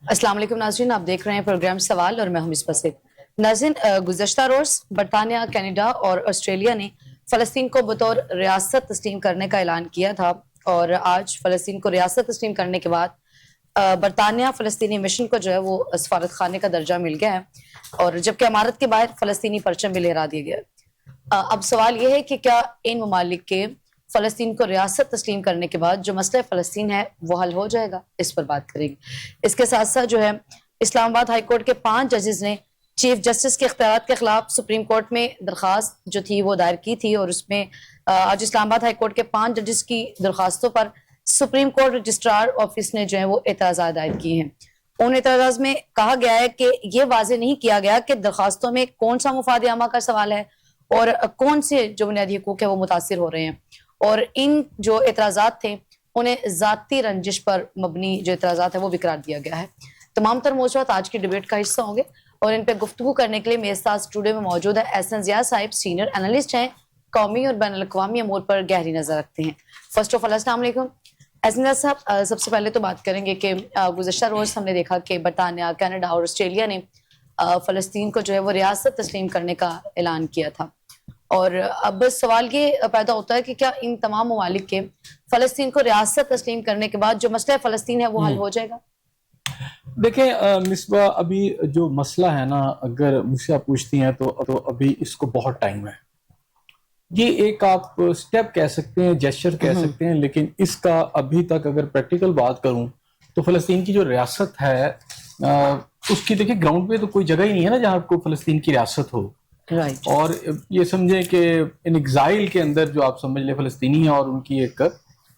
السلام علیکم ناظرین، آپ دیکھ رہے ہیں پروگرام سوال اور میں ہوں مصباح سے۔ ناظرین، گزشتہ روز برطانیہ، کینیڈا اور آسٹریلیا نے فلسطین کو بطور ریاست تسلیم کرنے کا اعلان کیا تھا، اور آج فلسطین کو ریاست تسلیم کرنے کے بعد برطانیہ فلسطینی مشن کو جو ہے وہ سفارت خانے کا درجہ مل گیا ہے، اور جبکہ عمارت کے باہر فلسطینی پرچم بھی لہرا دیا گیا ہے۔ اب سوال یہ ہے کہ کیا ان ممالک کے فلسطین کو ریاست تسلیم کرنے کے بعد جو مسئلہ فلسطین ہے وہ حل ہو جائے گا؟ اس پر بات کریں گے۔ اس کے ساتھ ساتھ جو ہے اسلام آباد ہائی کورٹ کے 5 ججز نے چیف جسٹس کے اختیارات کے خلاف سپریم کورٹ میں درخواست جو تھی وہ دائر کی تھی، اور اس میں آج اسلام آباد ہائی کورٹ کے 5 ججز کی درخواستوں پر سپریم کورٹ رجسٹرار آفس نے جو ہے وہ اعتراضات دائر کیے ہیں۔ ان اعتراضات میں کہا گیا ہے کہ یہ واضح نہیں کیا گیا کہ درخواستوں میں کون سا مفاد عامہ کا سوال ہے اور کون سے جو بنیادی حقوق ہیں وہ متاثر ہو رہے ہیں، اور ان جو اعتراضات تھے انہیں ذاتی رنجش پر مبنی جو اعتراضات ہیں وہ بھی قرار دیا گیا ہے۔ تمام تر موضوعات آج کی ڈیبیٹ کا حصہ ہوں گے، اور ان پہ گفتگو کرنے کے لیے میرے ساتھ اسٹوڈیو میں موجود ہے احسن ضیاء صاحب، سینئر اینالسٹ ہیں، قومی اور بین الاقوامی امور پر گہری نظر رکھتے ہیں۔ فرسٹ آف آل السلام علیکم احسن ضیاء صاحب۔ سب سے پہلے تو بات کریں گے کہ گزشتہ روز ہم نے دیکھا کہ برطانیہ، کینیڈا اور آسٹریلیا نے فلسطین کو جو ہے وہ ریاست تسلیم کرنے کا اعلان کیا تھا، اور اب سوال یہ پیدا ہوتا ہے کہ کیا ان تمام ممالک کے فلسطین کو ریاست تسلیم کرنے کے بعد جو مسئلہ فلسطین ہے وہ حل ہو جائے گا؟ دیکھیں مصباح، ابھی جو مسئلہ ہے نا، اگر مجھ سے آپ پوچھتی ہیں تو ابھی اس کو بہت ٹائم ہے۔ یہ ایک آپ سٹیپ کہہ سکتے ہیں، جیسچر کہہ سکتے ہیں، لیکن اس کا ابھی تک اگر پریکٹیکل بات کروں تو فلسطین کی جو ریاست ہے اس کی دیکھیں گراؤنڈ پہ تو کوئی جگہ ہی نہیں ہے نا جہاں آپ کو فلسطین کی ریاست ہو۔ اور یہ سمجھیں کہ ان ایگزائل کے اندر جو آپ سمجھ لیں فلسطینی ہیں، اور ان کی ایک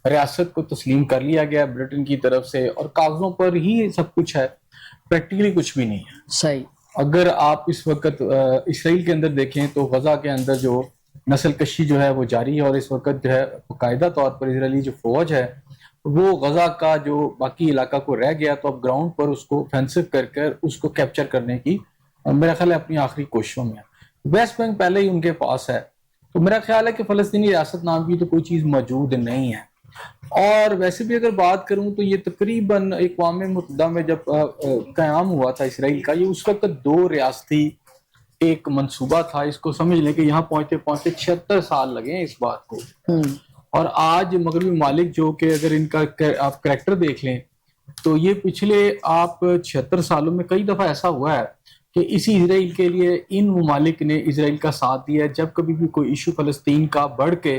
ریاست کو تسلیم کر لیا گیا برٹن کی طرف سے، اور کاغذوں پر ہی سب کچھ ہے، پریکٹیکلی کچھ بھی نہیں ہے۔ صحیح۔ اگر آپ اس وقت اسرائیل کے اندر دیکھیں تو غزہ کے اندر جو نسل کشی جو ہے وہ جاری ہے، اور اس وقت جو ہے باقاعدہ طور پر اسرائیلی جو فوج ہے وہ غزہ کا جو باقی علاقہ کو رہ گیا تو اب گراؤنڈ پر اس کو فینسو کر کر اس کو کیپچر کرنے کی میرا خیال ہے اپنی آخری کوششوں میں ہے۔ ویسٹ بینک پہلے ہی ان کے پاس ہے، تو میرا خیال ہے کہ فلسطینی ریاست نام کی تو کوئی چیز موجود نہیں ہے۔ اور ویسے بھی اگر بات کروں تو یہ تقریباً اقوام متحدہ میں جب قیام ہوا تھا اسرائیل کا، یہ اس وقت 2 ریاستی ایک منصوبہ تھا۔ اس کو سمجھ لیں کہ یہاں پہنچتے پہنچتے 76 سال لگے ہیں اس بات کو۔ اور آج مغربی ممالک جو کہ اگر ان کا آپ کریکٹر دیکھ لیں تو یہ پچھلے آپ 76 سالوں میں کئی دفعہ ایسا ہوا ہے کہ اسی اسرائیل کے لیے ان ممالک نے اسرائیل کا ساتھ دیا ہے۔ جب کبھی بھی کوئی ایشو فلسطین کا بڑھ کے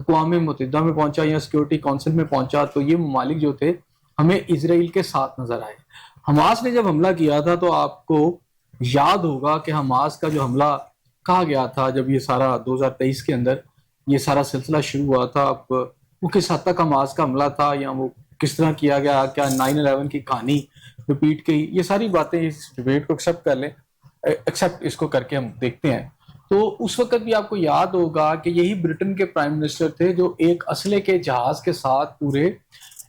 اقوام متحدہ میں پہنچا یا سیکورٹی کونسل میں پہنچا تو یہ ممالک جو تھے ہمیں اسرائیل کے ساتھ نظر آئے۔ حماس نے جب حملہ کیا تھا تو آپ کو یاد ہوگا کہ حماس کا جو حملہ کہا گیا تھا، جب یہ سارا 2023 کے اندر یہ سارا سلسلہ شروع ہوا تھا، اب وہ کس حد تک حماس کا حملہ تھا یا وہ کس طرح کیا گیا، کیا 9/11 کی کہانی ریپیٹ کی، یہ ساری باتیں اس ڈیبیٹ کو ایکسیپٹ کر لیں، ایکسیپٹ اس کو کر کے ہم دیکھتے ہیں۔ تو اس وقت بھی آپ کو یاد ہوگا کہ یہی برٹن کے پرائم منسٹر تھے جو ایک اسلحے کے جہاز کے ساتھ پورے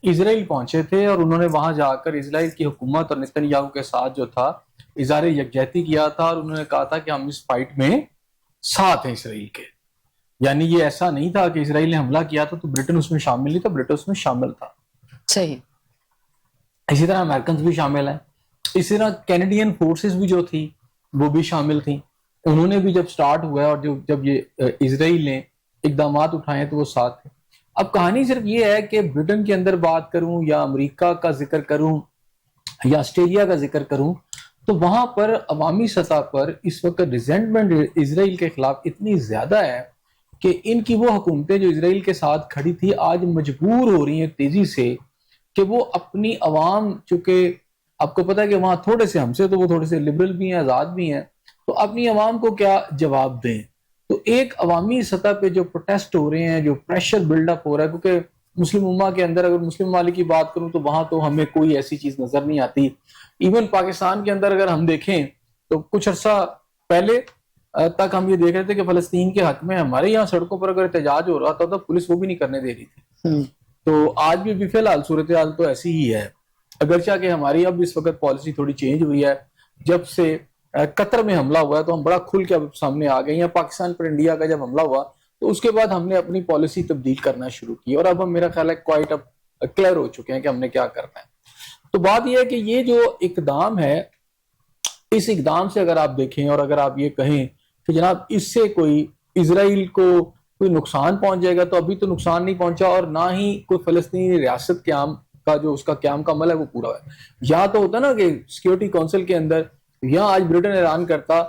اسرائیل پہنچے تھے، اور انہوں نے وہاں جا کر اسرائیل کی حکومت اور نتن یاہو کے ساتھ جو تھا اظہار یکجہتی کیا تھا، اور انہوں نے کہا تھا کہ ہم اس فائٹ میں ساتھ ہیں اسرائیل کے۔ یعنی یہ ایسا نہیں تھا کہ اسرائیل نے حملہ کیا تھا تو برٹن اس میں شامل نہیں تھا، برٹن اس میں شامل تھا۔ صحیح۔ اسی طرح امریکنز بھی شامل ہیں، اسی طرح کینیڈین فورسز بھی جو تھی وہ بھی شامل تھیں، انہوں نے بھی جب سٹارٹ ہوا ہے، اور جب یہ اسرائیل نے اقدامات اٹھائے تو وہ ساتھ تھے۔ اب کہانی صرف یہ ہے کہ برٹن کے اندر بات کروں یا امریکہ کا ذکر کروں یا آسٹریلیا کا ذکر کروں تو وہاں پر عوامی سطح پر اس وقت ریزنٹمنٹ اسرائیل کے خلاف اتنی زیادہ ہے کہ ان کی وہ حکومتیں جو اسرائیل کے ساتھ کھڑی تھی آج مجبور ہو رہی ہیں تیزی سے کہ وہ اپنی عوام، چونکہ آپ کو پتا ہے کہ وہاں تھوڑے سے ہم سے تو وہ تھوڑے سے لبرل بھی ہیں، آزاد بھی ہیں، تو اپنی عوام کو کیا جواب دیں۔ تو ایک عوامی سطح پہ جو پروٹیسٹ ہو رہے ہیں، جو پریشر بلڈ اپ ہو رہا ہے، کیونکہ مسلم امہ کے اندر اگر مسلم ممالک کی بات کروں تو وہاں تو ہمیں کوئی ایسی چیز نظر نہیں آتی۔ ایون پاکستان کے اندر اگر ہم دیکھیں تو کچھ عرصہ پہلے تک ہم یہ دیکھ رہے تھے کہ فلسطین کے حق میں ہمارے یہاں سڑکوں پر اگر احتجاج ہو رہا تھا تو پولیس وہ بھی نہیں کرنے دے رہی تھی۔ تو آج بھی فی الحال صورتحال تو ایسی ہی ہے، اگرچہ کہ ہماری اب اس وقت پالیسی تھوڑی چینج ہوئی ہے۔ جب سے قطر میں حملہ ہوا ہے تو ہم بڑا کھل کے اب سامنے آ گئے ہیں۔ پاکستان پر انڈیا کا جب حملہ ہوا تو اس کے بعد ہم نے اپنی پالیسی تبدیل کرنا شروع کی، اور اب ہم میرا خیال ہے کوائٹ اب کلیئر ہو چکے ہیں کہ ہم نے کیا کرنا ہے۔ تو بات یہ ہے کہ یہ جو اقدام ہے، اس اقدام سے اگر آپ دیکھیں اور اگر آپ یہ کہیں کہ جناب اس سے کوئی اسرائیل کو کوئی نقصان پہنچ جائے گا، تو ابھی تو نقصان نہیں پہنچا، اور نہ ہی کوئی فلسطینی ریاست قیام کا جو اس کا قیام کا عمل ہے وہ پورا ہے. یہاں تو ہوتا نا کہ سیکیورٹی کونسل کے اندر یہاں آج برٹن اعلان کرتا،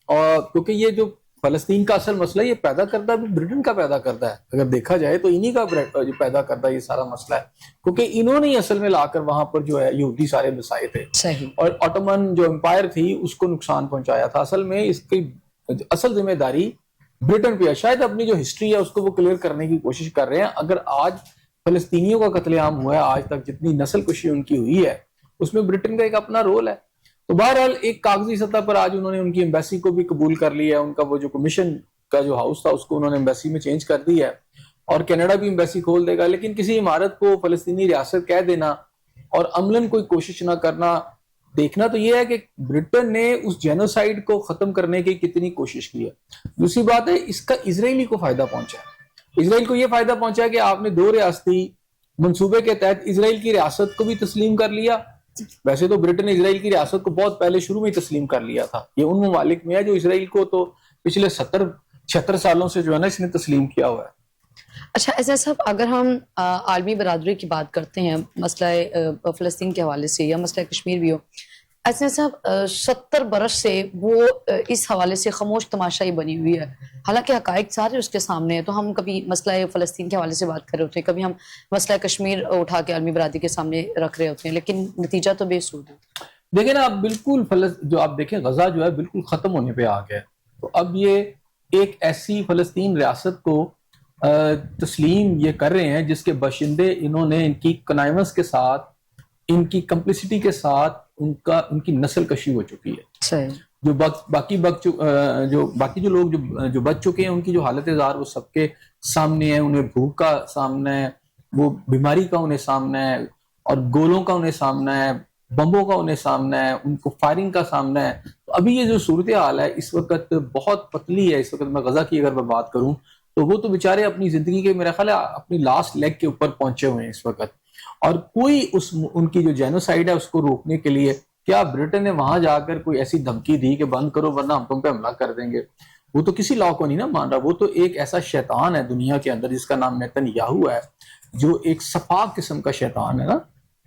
اور کیونکہ یہ جو فلسطین کا اصل مسئلہ یہ پیدا کرتا ہے برٹن کا پیدا کرتا ہے، اگر دیکھا جائے تو انہی کا جو پیدا کرتا ہے یہ سارا مسئلہ ہے، کیونکہ انہوں نے اصل میں لا کر وہاں پر جو ہے یہودی سارے بسائے تھے، صحیح. اور آٹومن جو امپائر تھی اس کو نقصان پہنچایا تھا. اصل میں اس کی اصل ذمہ داری برٹن پہ ہے. شاید اپنی جو ہسٹری ہے اس کو وہ کلیئر کرنے کی کوشش کر رہے ہیں. اگر آج فلسطینیوں کا قتل عام ہوا ہے، آج تک جتنی نسل کشی ان کی ہوئی ہے، اس میں برٹن کا ایک اپنا رول ہے. تو بہرحال ایک کاغذی سطح پر آج انہوں نے ان کی ایمبیسی کو بھی قبول کر لیا ہے، ان کا وہ جو کمیشن کا جو ہاؤس تھا اس کو انہوں نے ایمبیسی میں چینج کر دیا ہے، اور کینیڈا بھی ایمبیسی کھول دے گا. لیکن کسی عمارت کو فلسطینی ریاست کہہ دینا اور عملاً کوئی کوشش نہ کرنا، دیکھنا تو یہ ہے کہ برٹن نے اس جینوسائیڈ کو ختم کرنے کی کتنی کوشش کی ہے. دوسری بات ہے اس کا اسرائیلی کو فائدہ پہنچا ہے. اسرائیل کو یہ فائدہ پہنچا ہے کہ آپ نے 2 ریاستی منصوبے کے تحت اسرائیل کی ریاست کو بھی تسلیم کر لیا. ویسے تو برٹن نے اسرائیل کی ریاست کو بہت پہلے شروع میں تسلیم کر لیا تھا. یہ ان ممالک میں ہے جو اسرائیل کو تو پچھلے 76 سالوں سے جو ہے نا اس نے تسلیم کیا ہوا ہے. اچھا ایسا صاحب، اگر ہم عالمی برادری کی بات کرتے ہیں مسئلہ فلسطین کے حوالے سے یا مسئلہ کشمیر بھی ہو، ایسا صاحب 70 برس سے وہ اس حوالے سے خاموش تماشائی بنی ہوئی ہے، حالانکہ حقائق سارے اس کے سامنے ہیں. تو ہم کبھی مسئلہ فلسطین کے حوالے سے بات کر رہے ہوتے ہیں، کبھی ہم مسئلہ کشمیر اٹھا کے عالمی برادری کے سامنے رکھ رہے ہوتے ہیں، لیکن نتیجہ تو بے سود ہے. دیکھیں نا، اب بالکل جو آپ دیکھیں غزہ جو ہے بالکل ختم ہونے پہ آ گیا ہے. تو اب یہ ایک ایسی فلسطین ریاست کو تسلیم یہ کر رہے ہیں جس کے باشندے انہوں نے ان کی کنائمنس کے ساتھ، ان کی کمپلیسٹی کے ساتھ ان کی نسل کشی ہو چکی ہے. صحیح. جو باقی جو لوگ جو بچ چکے ہیں ان کی جو حالت زار وہ سب کے سامنے ہے. انہیں بھوک کا سامنا ہے، وہ بیماری کا انہیں سامنا ہے، اور گولوں کا انہیں سامنا ہے، بمبوں کا انہیں سامنا ہے، ان کو فائرنگ کا سامنا ہے. تو ابھی یہ جو صورتحال ہے اس وقت بہت پتلی ہے. اس وقت میں غزہ کی اگر میں بات کروں تو وہ تو بیچارے اپنی زندگی کے میرا خیال ہے اپنی لاسٹ لیگ کے اوپر پہنچے ہوئے ہیں اس وقت، اور کوئی ان کی جو جینوسائیڈ ہے اس کو روکنے کے لیے کیا برٹن نے وہاں جا کر کوئی ایسی دھمکی دی کہ بند کرو ورنہ ہم تم پہ حملہ کر دیں گے؟ وہ تو کسی لاء کو نہیں نا مان رہا. وہ تو ایک ایسا شیطان ہے دنیا کے اندر جس کا نام نیتن یاہو ہے، جو ایک سفاک قسم کا شیطان ہے نا.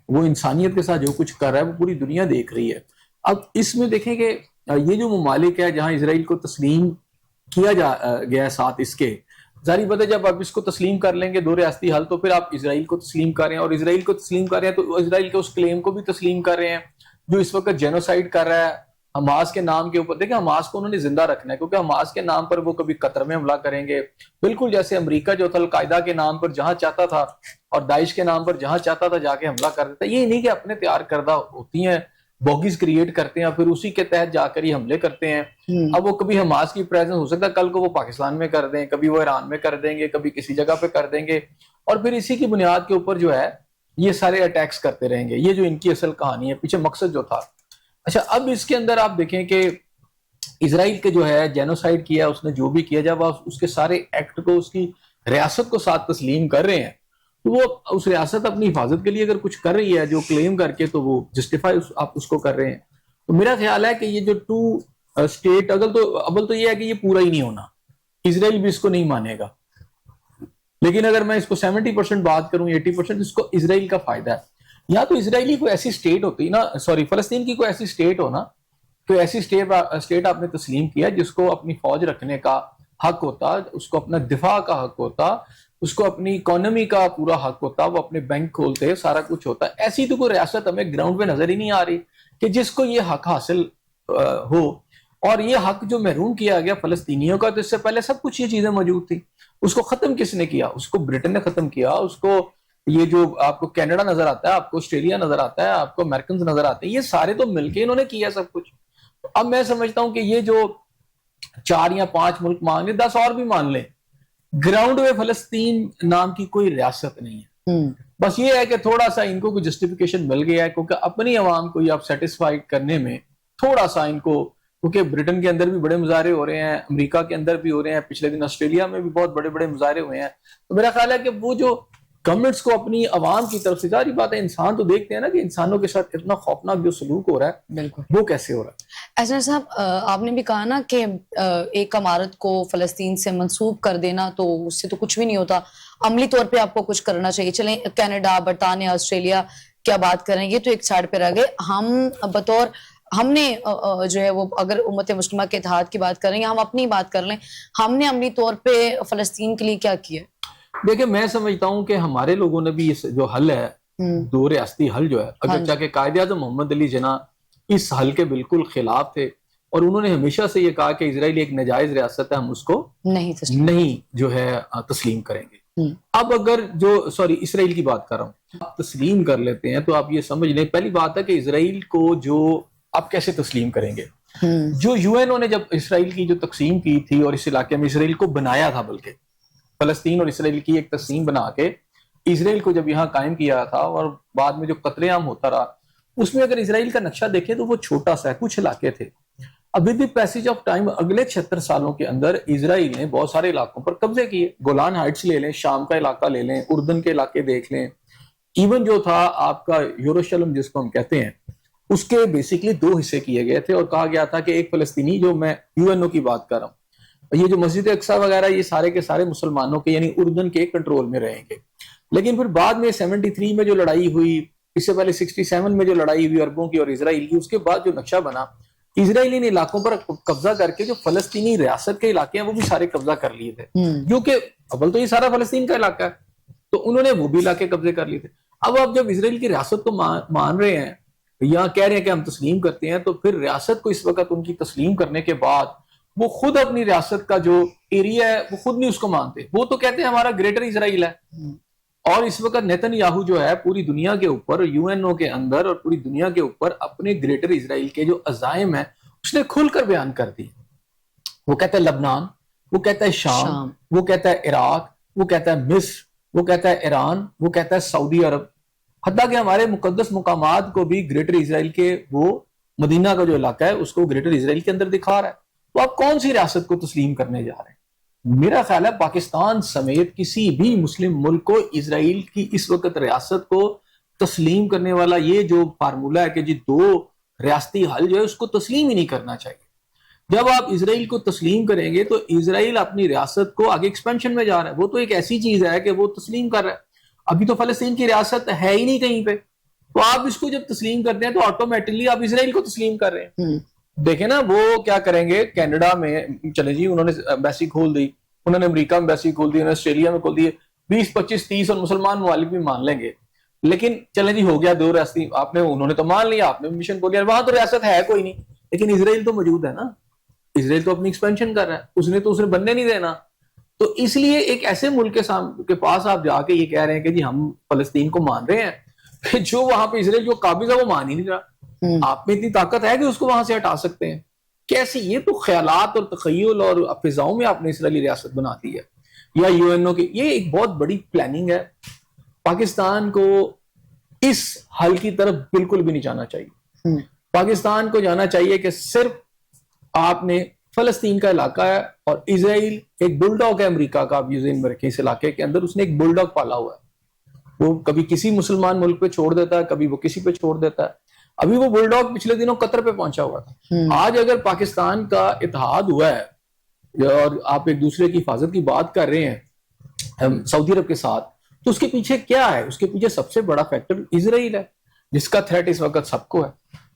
وہ انسانیت کے ساتھ جو کچھ کر رہا ہے وہ پوری دنیا دیکھ رہی ہے. اب اس میں دیکھیں کہ یہ جو ممالک ہے جہاں اسرائیل کو تسلیم کیا گیا ہے ساتھ اس کے، ظاہری بات ہے جب آپ اس کو تسلیم کر لیں گے 2 ریاستی حل، تو پھر آپ اسرائیل کو تسلیم کر رہے ہیں، اور اسرائیل کو تسلیم کر رہے ہیں تو اسرائیل کے اس کلیم کو بھی تسلیم کر رہے ہیں جو اس وقت جینوسائیڈ کر رہا ہے حماس کے نام کے اوپر. دیکھیں حماس کو انہوں نے زندہ رکھنا ہے، کیونکہ حماس کے نام پر وہ کبھی قطر میں حملہ کریں گے، بالکل جیسے امریکہ جو تھا القاعدہ کے نام پر جہاں چاہتا تھا اور داعش کے نام پر جہاں چاہتا تھا جا کے حملہ کر دیتا. یہ نہیں کہ اپنے تیار کردہ ہوتی ہیں بوگیز کریٹ کرتے ہیں پھر اسی کے تحت جا کر یہ حملے کرتے ہیں. اب وہ کبھی حماس کی پریزنس ہو سکتا ہے کل کو وہ پاکستان میں کر دیں، کبھی وہ ایران میں کر دیں گے، کبھی کسی جگہ پہ کر دیں گے، اور پھر اسی کی بنیاد کے اوپر جو ہے یہ سارے اٹیکس کرتے رہیں گے. یہ جو ان کی اصل کہانی ہے، پیچھے مقصد جو تھا. اچھا اب اس کے اندر آپ دیکھیں کہ اسرائیل کے جو ہے جینوسائیڈ کیا اس نے جو بھی کیا، جب آپ اس کے سارے ایکٹ کو اس کی ریاست کو ساتھ تسلیم کر رہے ہیں تو وہ اس ریاست اپنی حفاظت کے لیے اگر کچھ کر رہی ہے جو کلیم کر کے، تو وہ جسٹیفائی آپ اس کو کر رہے ہیں. تو میرا خیال ہے کہ یہ جو 2 اسٹیٹ اول تو یہ ہے کہ یہ پورا ہی نہیں ہونا، اسرائیل بھی اس کو نہیں مانے گا. لیکن اگر میں اس کو 70% بات کروں 80% اس کو اسرائیل کا فائدہ ہے. یا تو اسرائیلی کوئی ایسی اسٹیٹ ہوتی نا، فلسطین کی کوئی ایسی اسٹیٹ ہو نا، تو ایسی اسٹیٹ آپ نے تسلیم کیا جس کو اپنی فوج رکھنے کا حق ہوتا، اس کو اپنا دفاع کا حق ہوتا، اس کو اپنی اکانومی کا پورا حق ہوتا، وہ اپنے بینک کھولتے، سارا کچھ ہوتا. ایسی تو کوئی ریاست ہمیں گراؤنڈ پہ نظر ہی نہیں آ رہی کہ جس کو یہ حق حاصل ہو. اور یہ حق جو محروم کیا گیا فلسطینیوں کا، تو اس سے پہلے سب کچھ یہ چیزیں موجود تھی. اس کو ختم کس نے کیا؟ اس کو برٹن نے ختم کیا. اس کو یہ جو آپ کو کینیڈا نظر آتا ہے، آپ کو آسٹریلیا نظر آتا ہے، آپ کو امریکنز نظر آتے ہیں، یہ سارے تو مل کے انہوں نے کیا سب کچھ. اب میں سمجھتا ہوں کہ یہ جو 4 یا 5 ملک مان لیں، 10 اور بھی مان لیں، گراؤنڈ میں فلسطین نام کی کوئی ریاست نہیں ہے. بس یہ ہے کہ تھوڑا سا ان کو کوئی جسٹیفیکیشن مل گیا ہے، کیونکہ اپنی عوام کو یہ آپ سیٹسفائیڈ کرنے میں تھوڑا سا ان کو، کیونکہ برٹن کے اندر بھی بڑے مظاہرے ہو رہے ہیں، امریکہ کے اندر بھی ہو رہے ہیں، پچھلے دن آسٹریلیا میں بھی بہت بڑے بڑے مظاہرے ہوئے ہیں. تو میرا خیال ہے کہ وہ جو گورنمنٹس کو اپنی عوام کی طرف سے، ظاہری بات ہے انسان تو دیکھتے ہیں نا کہ انسانوں کے ساتھ اتنا خوفناک جو سلوک ہو رہا ہے بالکل وہ کیسے ہو رہا ہے. احسن صاحب آپ نے بھی کہا نا کہ ایک عمارت کو فلسطین سے منسوب کر دینا تو اس سے تو کچھ بھی نہیں ہوتا، عملی طور پہ آپ کو کچھ کرنا چاہیے. چلیں کینیڈا، برطانیہ، آسٹریلیا کیا بات کریں، یہ تو ایک سائڈ پہ رہ گئے. ہم نے جو ہے وہ اگر امت مسلمہ کے اتحاد کی بات کریں یا ہم اپنی بات کر لیں، ہم نے عملی طور پہ فلسطین کے لیے کیا کیا؟ دیکھیں میں سمجھتا ہوں کہ ہمارے لوگوں نے بھی اس جو حل ہے، دو ریاستی حل جو ہے، اگرچہ کہ قائد اعظم محمد علی جناح اس حل کے بالکل خلاف تھے اور انہوں نے ہمیشہ سے یہ کہا کہ اسرائیل ایک ناجائز ریاست ہے، ہم اس کو نہیں جو ہے تسلیم کریں گے. اب اگر اسرائیل کی بات کر رہا ہوں، آپ تسلیم کر لیتے ہیں تو آپ یہ سمجھ لیں، پہلی بات ہے کہ اسرائیل کو جو آپ کیسے تسلیم کریں گے. جو یو این او نے جب اسرائیل کی جو تقسیم کی تھی اور اس علاقے میں اسرائیل کو بنایا تھا، بلکہ فلسطین اور اسرائیل کی ایک تقسیم بنا کے اسرائیل کو جب یہاں قائم کیا تھا اور بعد میں جو قتل عام ہوتا رہا، اس میں اگر اسرائیل کا نقشہ دیکھیں تو وہ چھوٹا سا ہے، کچھ علاقے تھے. ابھی بھی پیسیج آف ٹائم اگلے 76 سالوں کے اندر اسرائیل نے بہت سارے علاقوں پر قبضے کیے. گولان ہائٹس لے لیں، شام کا علاقہ لے لیں، اردن کے علاقے دیکھ لیں، ایون جو تھا آپ کا یروشلم جس کو ہم کہتے ہیں، اس کے بیسیکلی 2 حصے کیے گئے تھے اور کہا گیا تھا کہ ایک فلسطینی، جو میں یو این او کی بات کر رہا ہوں، یہ جو مسجد اقصی وغیرہ یہ سارے کے سارے مسلمانوں کے یعنی اردن کے کنٹرول میں رہیں گے. لیکن پھر بعد میں 73 میں جو لڑائی ہوئی، اس سے پہلے 67 میں جو لڑائی ہوئی عربوں کی اور اسرائیل کی، اس کے بعد جو نقشہ بنا، اسرائیل ان علاقوں پر قبضہ کر کے جو فلسطینی ریاست کے علاقے ہیں وہ بھی سارے قبضہ کر لیے تھے، کیونکہ اول تو یہ سارا فلسطین کا علاقہ ہے تو انہوں نے وہ بھی علاقے قبضے کر لیے تھے. اب آپ جب اسرائیل کی ریاست کو مان رہے ہیں یا کہہ رہے ہیں کہ ہم تسلیم کرتے ہیں، تو پھر ریاست کو اس وقت ان کی تسلیم کرنے کے بعد وہ خود اپنی ریاست کا جو ایریا ہے وہ خود نہیں اس کو مانتے. وہ تو کہتے ہیں ہمارا گریٹر اسرائیل ہے. اور اس وقت نیتن یاہو جو ہے پوری دنیا کے اوپر، یو این او کے اندر اور پوری دنیا کے اوپر اپنے گریٹر اسرائیل کے جو عزائم ہیں اس نے کھل کر بیان کر دی. وہ کہتا ہے لبنان، وہ کہتا ہے شام، وہ کہتا ہے عراق، وہ کہتا ہے مصر، وہ کہتا ہے ایران، وہ کہتا ہے سعودی عرب، حتیٰ کہ ہمارے مقدس مقامات کو بھی گریٹر اسرائیل کے وہ مدینہ کا جو علاقہ ہے اس کو گریٹر اسرائیل کے اندر دکھا رہا ہے. تو آپ کون سی ریاست کو تسلیم کرنے جا رہے ہیں؟ میرا خیال ہے پاکستان سمیت کسی بھی مسلم ملک کو اسرائیل کی اس وقت ریاست کو تسلیم کرنے والا یہ جو فارمولہ ہے کہ جی 2 ریاستی حل جو ہے اس کو تسلیم ہی نہیں کرنا چاہیے. جب آپ اسرائیل کو تسلیم کریں گے تو اسرائیل اپنی ریاست کو آگے ایکسپینشن میں جا رہا ہے. وہ تو ایک ایسی چیز ہے کہ وہ تسلیم کر رہا ہے. ابھی تو فلسطین کی ریاست ہے ہی نہیں کہیں پہ، تو آپ اس کو جب تسلیم کرتے ہیں تو آٹومیٹکلی آپ اسرائیل کو تسلیم کر رہے ہیں. دیکھیں نا وہ کیا کریں گے، کینیڈا میں چلے جی انہوں نے ایمبیسی کھول دی، انہوں نے امریکہ میں ایمبیسی کھول دی، انہوں نے آسٹریلیا میں کھول دی، 20 25 30 اور مسلمان ممالک بھی مان لیں گے. لیکن چلیں جی ہو گیا 2 ریاستی، انہوں نے تو مان لیا، آپ نے مشن کھول لیا، وہاں تو ریاست ہے کوئی نہیں. لیکن اسرائیل تو موجود ہے نا، اسرائیل تو اپنی ایکسپینشن کر رہا ہے، اس نے بننے نہیں دینا. تو اس لیے ایک ایسے ملک کے پاس آپ جا کے یہ کہہ رہے ہیں کہ جی ہم فلسطین کو مان رہے ہیں، کہ جو وہاں پہ اسرائیل جو قابض ہے وہ مان ہی نہیں رہا. آپ میں اتنی طاقت ہے کہ اس کو وہاں سے ہٹا سکتے ہیں کیسے؟ یہ تو خیالات اور تخیل اور فضاؤں میں آپ نے اسرائیلی ریاست بنا دی ہے یا یو این او کی. یہ ایک بہت بڑی پلاننگ ہے. پاکستان کو اس حل کی طرف بالکل بھی نہیں جانا چاہیے. پاکستان کو جانا چاہیے کہ صرف آپ نے فلسطین کا علاقہ ہے اور اسرائیل ایک بل ڈاگ ہے امریکہ کا. آپ یہ ذہن میں رکھیں اس علاقے کے اندر اس نے ایک بل ڈاگ پالا ہوا ہے. وہ کبھی کسی مسلمان ملک پہ چھوڑ دیتا ہے، کبھی وہ کسی پہ چھوڑ دیتا ہے. ابھی وہ بل ڈاگ پچھلے دنوں قطر پہ پہنچا ہوا تھا. آج اگر پاکستان کا اتحاد ہوا ہے اور آپ ایک دوسرے کی حفاظت کی بات کر رہے ہیں سعودی عرب کے ساتھ، تو اس کے پیچھے کیا ہے؟ اس کے پیچھے سب سے بڑا فیکٹر اسرائیل ہے جس کا تھریٹ اس وقت سب کو ہے.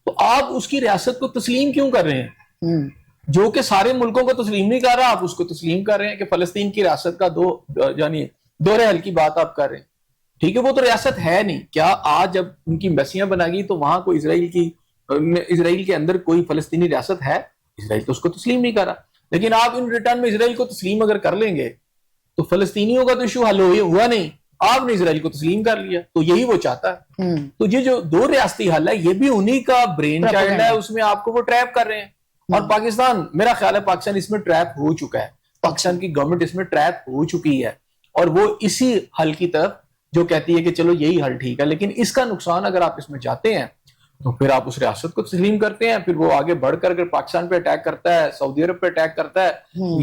تو آپ اس کی ریاست کو تسلیم کیوں کر رہے ہیں؟ جو کہ سارے ملکوں کو تسلیم نہیں کر رہا، آپ اس کو تسلیم کر رہے ہیں کہ فلسطین کی ریاست کا یعنی دوہرے حل کی بات آپ کر رہے ہیں. ٹھیک ہے وہ تو ریاست ہے نہیں. کیا آج جب ان کی ایمبیسیاں بنا گی تو وہاں کوئی اسرائیل کے اندر کوئی فلسطینی ریاست ہے؟ اسرائیل تو اس کو تسلیم نہیں کر رہا. لیکن آپ ان ریٹرن میں اسرائیل کو تسلیم اگر کر لیں گے تو فلسطینیوں کا تو ایشو حل ہوا نہیں، آپ نے اسرائیل کو تسلیم کر لیا. تو یہی وہ چاہتا ہے. تو یہ جو 2 ریاستی حل ہے یہ بھی انہی کا برین چائلڈ ہے. اس میں آپ کو وہ ٹریپ کر رہے ہیں. اور پاکستان، میرا خیال ہے پاکستان اس میں ٹریپ ہو چکا ہے. پاکستان کی گورنمنٹ اس میں ٹریپ ہو چکی ہے اور وہ اسی حل کی طرف جو کہتی ہے کہ چلو یہی حل ٹھیک ہے. لیکن اس کا نقصان اگر آپ اس میں جاتے ہیں تو پھر آپ اس ریاست کو تسلیم کرتے ہیں، پھر وہ آگے بڑھ کر اگر پاکستان پہ اٹیک کرتا ہے، سعودی عرب پہ اٹیک کرتا ہے،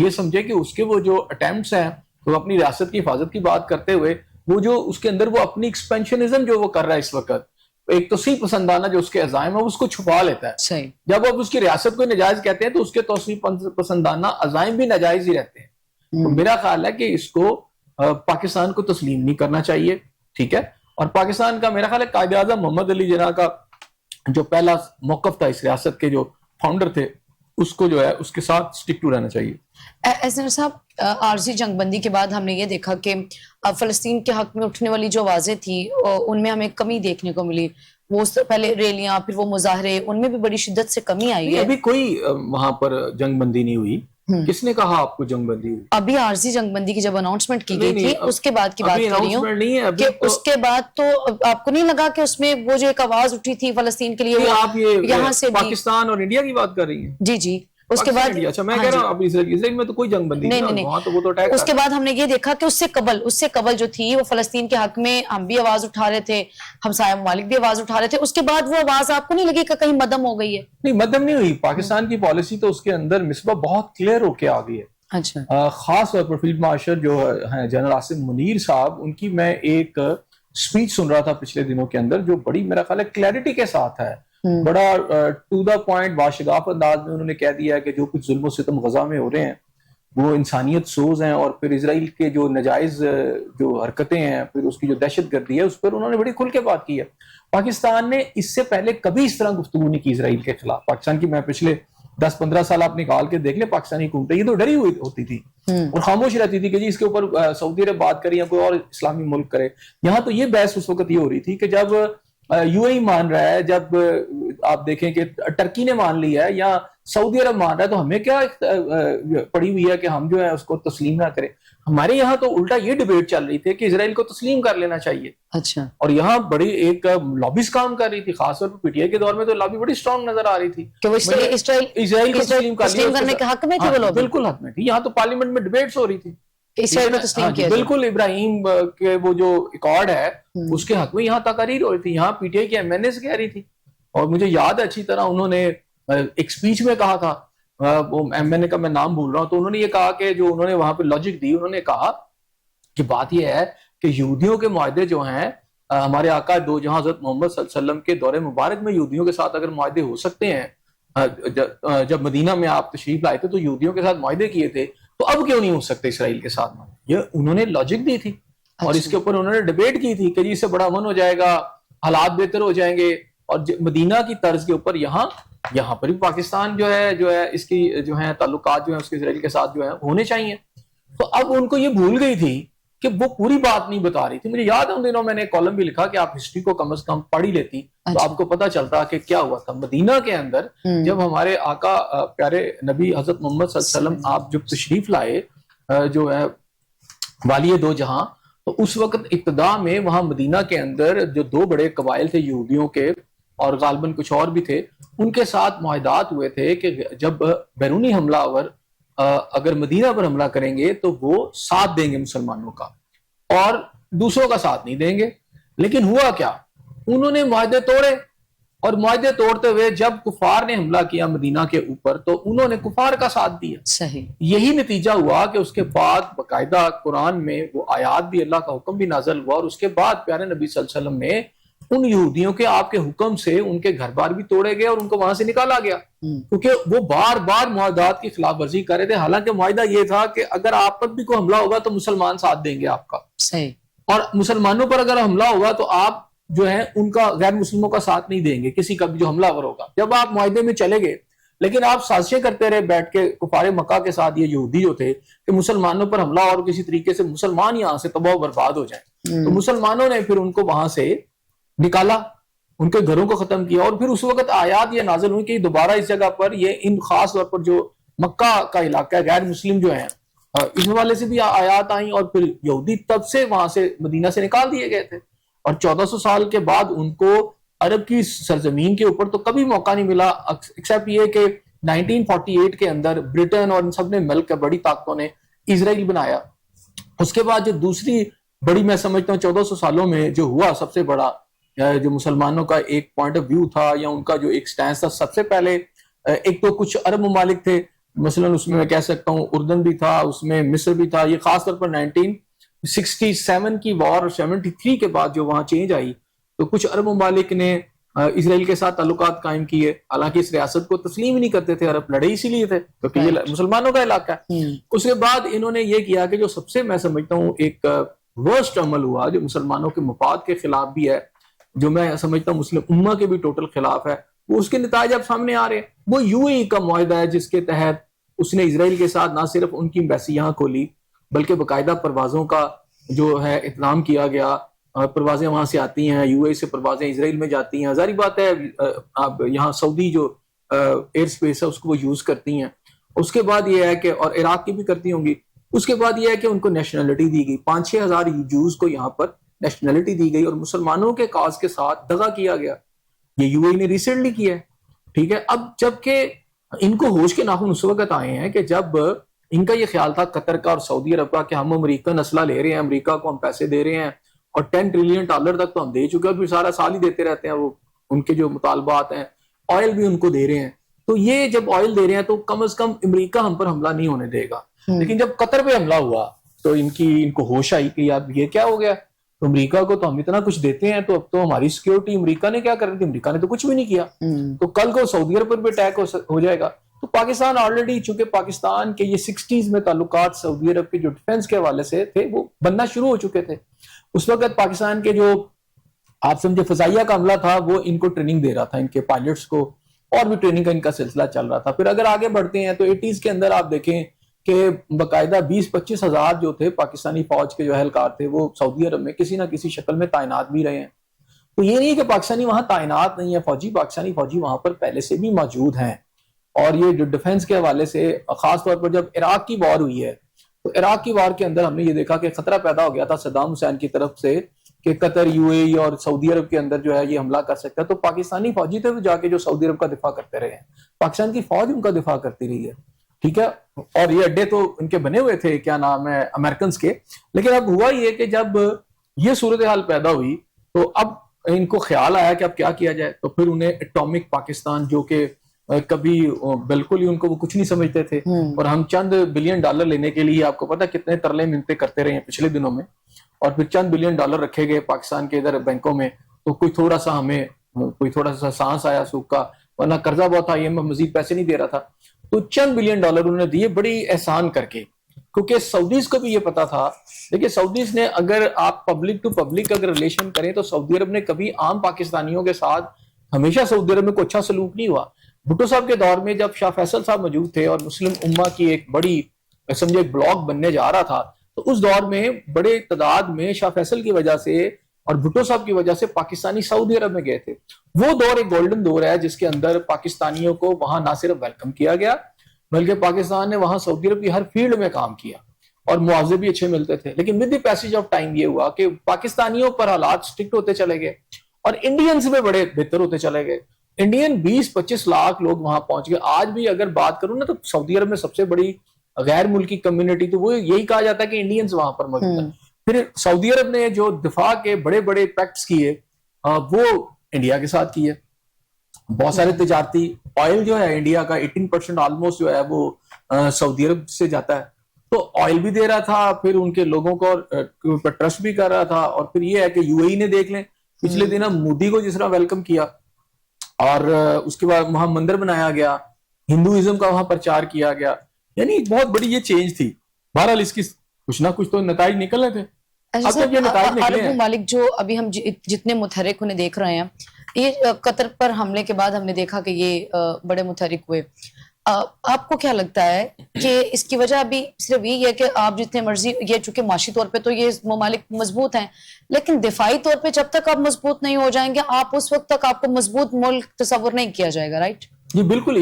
یہ سمجھے کہ اس کے وہ جو اٹیمپٹس ہیں تو اپنی ریاست کی حفاظت کی بات کرتے ہوئے وہ جو اس کے اندر وہ اپنی ایکسپینشنزم جو وہ کر رہا ہے اس وقت, ایک توسیع پسندانہ جو اس کے عزائم ہے اس کو چھپا لیتا ہے. صحیح. جب آپ اس کی ریاست کو ناجائز کہتے ہیں تو اس کے توسیع پسندانہ عزائم بھی ناجائز ہی رہتے ہیں. تو میرا خیال ہے کہ اس کو پاکستان کو تسلیم نہیں کرنا چاہیے, ٹھیک ہے. اور پاکستان کا میرا خیال ہے قائد اعظم محمد علی جناح کا جو پہلا موقف تھا اس ریاست کے جو فاؤنڈر تھے, اس کو جو ہے اس کے ساتھ سٹک ٹو رہنا چاہیے. ایسے صاحب عارضی جنگ بندی کے بعد ہم نے یہ دیکھا کہ فلسطین کے حق میں اٹھنے والی جو آوازیں تھی ان میں ہمیں کمی دیکھنے کو ملی. وہ پہلے ریلیاں, پھر وہ مظاہرے, ان میں بھی بڑی شدت سے کمی آئی ہے. ابھی کوئی وہاں پر جنگ بندی نہیں ہوئی. کس نے کہا آپ کو جنگ بندی ہوئی؟ ابھی عارضی جنگ بندی کی جب اناؤنسمنٹ کی گئی تھی اس کے بعد کی بات کر رہی ہوں کہ اس کے بعد تو آپ کو نہیں لگا کہ اس میں وہ جو ایک آواز اٹھی تھی فلسطین کے لیے, آپ یہ یہاں سے پاکستان اور انڈیا کی بات کر رہی ہیں؟ جی جی. اس کے بعد اچھا میں کہہ رہا ہوں اب اسرائیل میں تو کوئی جنگ بندی نہیں, وہاں تو وہ تو اٹیک. اس کے بعد ہم نے یہ دیکھا کہ اس سے قبل جو تھی وہ فلسطین کے حق میں ہم بھی آواز اٹھا رہے تھے, ہمسایہ ممالک بھی آواز اٹھا رہے تھے. اس کے بعد وہ آواز آپ کو نہیں لگی کہ کہیں مدھم ہو گئی ہے؟ نہیں, مدھم نہیں ہوئی. پاکستان کی پالیسی تو اس کے اندر مصباح بہت کلیئر ہو کے آ گئی ہے. اچھا. خاص طور پر فیلڈ مارشل جو ہیں جنرل عاصم منیر صاحب, ان کی میں ایک سپیچ سن رہا تھا پچھلے دنوں کے اندر جو بڑی میرا خیال ہے کلیئرٹی کے ساتھ ہے, بڑا ٹو دا پوائنٹ باشگاف انداز میں انہوں نے کہہ دیا ہے کہ جو کچھ ظلم و ستم غزہ میں ہو رہے ہیں وہ انسانیت سوز ہیں, اور پھر اسرائیل کے جو ناجائز جو حرکتیں ہیں, پھر اس کی جو دہشت گردی ہے, اس پر انہوں نے بڑی کھل کے بات کی ہے. پاکستان نے اس سے پہلے کبھی اس طرح گفتگو نہیں کی اسرائیل کے خلاف. پاکستان کی میں پچھلے 10-15 سال آپ نکال کے دیکھ لیں, پاکستانی حکومتیں یہ تو ڈری ہوئی ہوتی تھی اور خاموش رہتی تھی کہ جی اس کے اوپر سعودی عرب بات کرے یا کوئی اور اسلامی ملک کرے. یہاں تو یہ بحث اس وقت یہ ہو رہی تھی کہ جب یو اے مان رہا ہے, جب آپ دیکھیں کہ ٹرکی نے مان لیا ہے یا سعودی عرب مان رہا ہے, تو ہمیں کیا پڑی ہوئی ہے کہ ہم جو ہے اس کو تسلیم نہ کریں. ہمارے یہاں تو الٹا یہ ڈیبیٹ چل رہی تھی کہ اسرائیل کو تسلیم کر لینا چاہیے. اچھا. اور یہاں بڑی ایک لابیز کام کر رہی تھی, خاص طور پر پی ٹی آئی کے دور میں تو لابی بڑی اسٹرانگ نظر آ رہی تھی کہ وہ اسرائیل کو تسلیم کرنے کے حق میں تھی. وہ لوگ بالکل حق میں تھی. یہاں تو پارلیمنٹ میں ڈیبیٹس ہو رہی تھی اسرائیل کو تسلیم کیا. بالکل ابراہیم کے وہ جو ایکارڈ ہے اس کے حق میں یہاں تقاریر ہو رہی تھی. یہاں پی ٹی آئی کے ایم این ایز کہہ رہی تھی, اور مجھے یاد ہے اچھی طرح انہوں نے ایک سپیچ میں کہا تھا, وہ ایم این اے کا میں نام بھول رہا ہوں, تو انہوں نے یہ کہا کہ جو انہوں نے وہاں پہ لاجک دی, انہوں نے کہا کہ بات یہ ہے کہ یہودیوں کے معاہدے جو ہیں, ہمارے آقا دو جہاں حضرت محمد صلی اللہ علیہ وسلم کے دور مبارک میں یہودیوں کے ساتھ اگر معاہدے ہو سکتے ہیں, جب مدینہ میں آپ تشریف لائے تھے تو یہودیوں کے ساتھ معاہدے کیے تھے, تو اب کیوں نہیں ہو سکتے اسرائیل کے ساتھ؟ یہ انہوں نے لاجک دی تھی اور اس کے اوپر انہوں نے ڈیبیٹ کی تھی کہ جی اس سے بڑا امن ہو جائے گا, حالات بہتر ہو جائیں گے, اور مدینہ کی طرز کے اوپر یہاں پر بھی پاکستان جو ہے اس کی جو ہے تعلقات جو ہیں اس کے اسرائیل کے ساتھ جو ہے ہونے چاہیے. تو اب ان کو یہ بھول گئی تھی کہ وہ پوری بات نہیں بتا رہی تھی. مجھے یاد ہے ان دنوں میں نے کالم بھی لکھا کہ آپ ہسٹری کو کم از کم پڑھ ہی لیتی تو آپ کو پتا چلتا کہ کیا ہوا تھا مدینہ کے اندر. جب ہمارے آقا پیارے نبی حضرت محمد صلی اللہ علیہ وسلم آپ جب تشریف لائے جو ہے والی دو جہاں, تو اس وقت ابتدا میں وہاں مدینہ کے اندر جو دو بڑے قبائل تھے یہودیوں کے اور غالباً کچھ اور بھی تھے, ان کے ساتھ معاہدات ہوئے تھے کہ جب بیرونی حملہ آور اگر مدینہ پر حملہ کریں گے تو وہ ساتھ دیں گے مسلمانوں کا اور دوسروں کا ساتھ نہیں دیں گے. لیکن ہوا کیا, انہوں نے معاہدے توڑے, اور معاہدے توڑتے ہوئے جب کفار نے حملہ کیا مدینہ کے اوپر تو انہوں نے کفار کا ساتھ دیا. صحیح. یہی نتیجہ ہوا کہ اس کے بعد باقاعدہ قرآن میں وہ آیات بھی, اللہ کا حکم بھی نازل ہوا, اور اس کے بعد پیارے نبی صلی اللہ علیہ وسلم نے ان یہودیوں کے آپ کے حکم سے ان کے گھر بار بھی توڑے گئے اور ان کو وہاں سے نکالا گیا, کیونکہ وہ بار بار معاہدات کی خلاف ورزی کر رہے تھے. حالانکہ معاہدہ یہ تھا کہ اگر آپ پر بھی کوئی حملہ ہوگا تو مسلمان ساتھ دیں گے آپ کا. صحیح. اور مسلمانوں پر اگر حملہ ہوگا تو آپ جو ہے ان کا غیر مسلموں کا ساتھ نہیں دیں گے, کسی کا بھی جو حملہ آور ہوگا. جب آپ معاہدے میں چلے گئے لیکن آپ سازشیں کرتے رہے بیٹھ کے کفار مکہ کے ساتھ, یہ یہودی جو تھے, کہ مسلمانوں پر حملہ اور کسی طریقے سے مسلمان یہاں سے تباہ و برباد ہو جائیں, تو مسلمانوں نے پھر ان کو وہاں سے نکالا, ان کے گھروں کو ختم کیا. اور پھر اس وقت آیات یہ نازل ہوئی کہ دوبارہ اس جگہ پر یہ ان خاص طور پر جو مکہ کا علاقہ ہے, غیر مسلم جو ہیں, اس حوالے سے بھی آیات آئیں, اور پھر یہودی تب سے وہاں سے مدینہ سے نکال دیے گئے تھے. اور 1400 سال کے بعد ان کو عرب کی سرزمین کے اوپر تو کبھی موقع نہیں ملا, ایکسیپٹ یہ کہ 1948 کے اندر برٹن اور ان سب نے مل کے بڑی طاقتوں نے اسرائیل بنایا. اس کے بعد جو دوسری بڑی میں سمجھتا ہوں 1400 سالوں میں جو ہوا سب سے بڑا جو مسلمانوں کا ایک پوائنٹ آف ویو تھا یا ان کا جو ایک سٹینس تھا, سب سے پہلے ایک تو کچھ عرب ممالک تھے, مثلا اس میں کہہ سکتا ہوں اردن بھی تھا, اس میں مصر بھی تھا. یہ خاص طور پر 67 کی وار اور 73 کے بعد جو وہاں چینج آئی تو کچھ عرب ممالک نے اسرائیل کے ساتھ تعلقات قائم کیے، حالانکہ اس ریاست کو تسلیم ہی نہیں کرتے تھے عرب، لڑے اسی لیے تھے کیونکہ یہ مسلمانوں کا علاقہ ہے۔ اس کے بعد انہوں نے یہ کیا کہ جو سب سے میں سمجھتا ہوں ایک ورسٹ عمل ہوا جو مسلمانوں کے مفاد کے خلاف بھی ہے، جو میں سمجھتا ہوں مسلم امہ کے بھی ٹوٹل خلاف ہے، وہ اس کے نتائج اب سامنے آ رہے ہیں۔ وہ یو اے ای کا معاہدہ ہے جس کے تحت اس نے اسرائیل کے ساتھ نہ صرف ان کی ایمبیسی یہاں کھولی بلکہ باقاعدہ پروازوں کا جو ہے اہتمام کیا گیا، پروازیں وہاں سے آتی ہیں، یو اے سے پروازیں اسرائیل میں جاتی ہیں، ظاہری بات ہے اب یہاں سعودی جو ایئر سپیس ہے اس کو وہ یوز کرتی ہیں۔ اس کے بعد یہ ہے کہ اور عراق کی بھی کرتی ہوں گی، اس کے بعد یہ ہے کہ ان کو نیشنلٹی دی گئی، 5-6 ہزار جوز کو یہاں پر نیشنلٹی دی گئی اور مسلمانوں کے کاز کے ساتھ دغا کیا گیا۔ یہ یو اے نے ریسنٹلی کیا ہے، ٹھیک ہے۔ اب جبکہ ان کو ہوش کے ناخن اس وقت آئے ہیں کہ جب ان کا یہ خیال تھا قطر کا اور سعودی عرب کا کہ ہم امریکن اسلحہ لے رہے ہیں، امریکہ کو ہم پیسے دے رہے ہیں اور $10 ٹریلین تک تو ہم دے چکے ہیں، اور پھر سارا سال ہی دیتے رہتے ہیں، وہ ان کے جو مطالبات ہیں آئل بھی ان کو دے رہے ہیں، تو یہ جب آئل دے رہے ہیں تو کم از کم امریکہ ہم پر حملہ نہیں ہونے دے گا۔ لیکن جب قطر پہ حملہ ہوا تو ان کو ہوش آئی کہ یار یہ کیا ہو گیا، تو امریکہ کو تو ہم اتنا کچھ دیتے ہیں تو اب تو ہماری سیکیورٹی امریکہ نے کیا کر رہی تھی، امریکہ نے تو کچھ بھی نہیں کیا، تو کل کو سعودی عرب پر بھی اٹیک ہو جائے گا۔ تو پاکستان آلریڈی، چونکہ پاکستان کے یہ 60s میں تعلقات سعودی عرب کے جو ڈیفنس کے حوالے سے تھے وہ بننا شروع ہو چکے تھے۔ اس وقت پاکستان کے جو آپ سمجھے فضائیہ کا عملہ تھا وہ ان کو ٹریننگ دے رہا تھا، ان کے پائلٹس کو، اور بھی ٹریننگ کا ان کا سلسلہ چل رہا تھا۔ پھر اگر آگے بڑھتے ہیں تو 80s کے اندر آپ دیکھیں کہ باقاعدہ 20-25 ہزار جو تھے پاکستانی فوج کے جو اہلکار تھے وہ سعودی عرب میں کسی نہ کسی شکل میں تعینات بھی رہے ہیں۔ تو یہ نہیں ہے کہ پاکستانی وہاں تعینات نہیں ہے فوجی، پاکستانی فوجی وہاں پر پہلے سے بھی موجود ہیں۔ اور یہ جو ڈیفنس کے حوالے سے خاص طور پر جب عراق کی وار ہوئی ہے تو عراق کی وار کے اندر ہم نے یہ دیکھا کہ خطرہ پیدا ہو گیا تھا صدام حسین کی طرف سے کہ قطر، یو اے ای اور سعودی عرب کے اندر جو ہے یہ حملہ کر سکتا ہے، تو پاکستانی فوجی تھے جا کے جو سعودی عرب کا دفاع کرتے رہے ہیں، پاکستان کی فوج ان کا دفاع کرتی رہی ہے، ٹھیک ہے۔ اور یہ اڈے تو ان کے بنے ہوئے تھے کیا نام ہے امریکنز کے، لیکن اب ہوا یہ کہ جب یہ صورتحال پیدا ہوئی تو اب ان کو خیال آیا کہ اب کیا کیا جائے، تو پھر انہیں اٹامک پاکستان، جو کہ کبھی بالکل ہی ان کو وہ کچھ نہیں سمجھتے تھے، اور ہم چند $1 بلین لینے کے لیے آپ کو پتا کتنے ترلے منتے کرتے رہے ہیں پچھلے دنوں میں، اور پھر چند $1 بلین رکھے گئے پاکستان کے ادھر بینکوں میں، تو کوئی تھوڑا سا ہمیں کوئی تھوڑا سا سانس آیا سوکھ کا، ورنہ قرضہ بہت تھا، IMF مزید پیسے نہیں دے رہا تھا، تو چند $1 بلین انہوں نے دیے بڑی احسان کر کے، کیونکہ سعودیز کو بھی یہ پتا تھا۔ دیکھیں سعودیز نے، اگر آپ پبلک ٹو پبلک اگر ریلیشن کریں تو سعودی عرب نے کبھی عام پاکستانیوں کے ساتھ، ہمیشہ سعودی عرب میں کوئی اچھا سلوک نہیں ہوا۔ بھٹو صاحب کے دور میں جب شاہ فیصل صاحب موجود تھے اور مسلم امہ کی ایک بڑی سمجھے ایک بلاک بننے جا رہا تھا، تو اس دور میں بڑے تعداد میں شاہ فیصل کی وجہ سے اور بھٹو صاحب کی وجہ سے پاکستانی سعودی عرب میں گئے تھے۔ وہ دور ایک گولڈن دور ہے جس کے اندر پاکستانیوں کو وہاں نہ صرف ویلکم کیا گیا بلکہ پاکستان نے وہاں سعودی عرب کی ہر فیلڈ میں کام کیا اور معاوضے بھی اچھے ملتے تھے۔ لیکن with the passage of time یہ ہوا کہ پاکستانیوں پر حالات سٹرکٹ ہوتے چلے گئے اور انڈینز میں بڑے بہتر ہوتے چلے گئے۔ انڈین 20-25 لاکھ لوگ وہاں پہنچ گئے۔ آج بھی اگر بات کروں نا تو سعودی عرب میں سب سے بڑی غیر ملکی کمیونٹی تو وہ یہی کہا جاتا ہے کہ انڈینز وہاں پر موجود ہیں۔ پھر سعودی عرب نے جو دفاع کے بڑے بڑے پیکٹس کیے وہ انڈیا کے ساتھ کیے، بہت سارے تجارتی آئل جو ہے انڈیا کا 18% آلموسٹ جو ہے وہ سعودی عرب سے جاتا ہے، تو آئل بھی دے رہا تھا، پھر ان کے لوگوں کو ٹرسٹ بھی کر رہا تھا، اور پھر یہ ہے کہ یو اے ای نے دیکھ لیں پچھلے دن مودی کو جس طرح ویلکم کیا، اور اس کے بعد وہاں مندر بنایا گیا، ہندوازم کا وہاں پرچار کیا گیا، یعنی بہت بڑی یہ چینج تھی۔ بہرحال اس کی کچھ نہ کچھ تو نتائج نکلے تھے۔ عرب ممالک جو ابھی ہم جتنے متحرک انہیں دیکھ رہے ہیں، یہ قطر پر حملے کے بعد ہم نے دیکھا کہ یہ بڑے متحرک ہوئے۔ آپ کو کیا لگتا ہے کہ اس کی وجہ ابھی صرف یہ ہے کہ آپ جتنے مرضی، یہ چونکہ معاشی طور پہ تو یہ ممالک مضبوط ہیں، لیکن دفاعی طور پہ جب تک آپ مضبوط نہیں ہو جائیں گے، آپ اس وقت تک آپ کو مضبوط ملک تصور نہیں کیا جائے گا، رائٹ؟ جی بالکل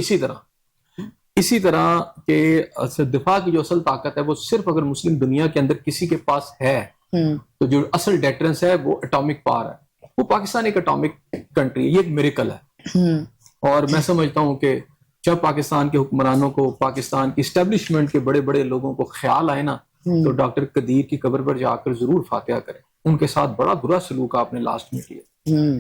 اسی طرح کہ دفاع کی جو اصل طاقت ہے وہ صرف اگر مسلم دنیا کے اندر کسی کے پاس ہے تو جو اصل ڈیٹرنس ہے وہ اٹامک پاور ہے۔ وہ پاکستان ایک اٹامک کنٹری ہے، یہ ایک میریکل ہے، اور میں سمجھتا ہوں کہ جب پاکستان کے حکمرانوں کو، پاکستان کی اسٹیبلشمنٹ کے بڑے بڑے لوگوں کو خیال آئے نا تو ڈاکٹر قدیر کی قبر پر جا کر ضرور فاتحہ کریں۔ ان کے ساتھ بڑا برا سلوک آپ نے لاسٹ میں کیا،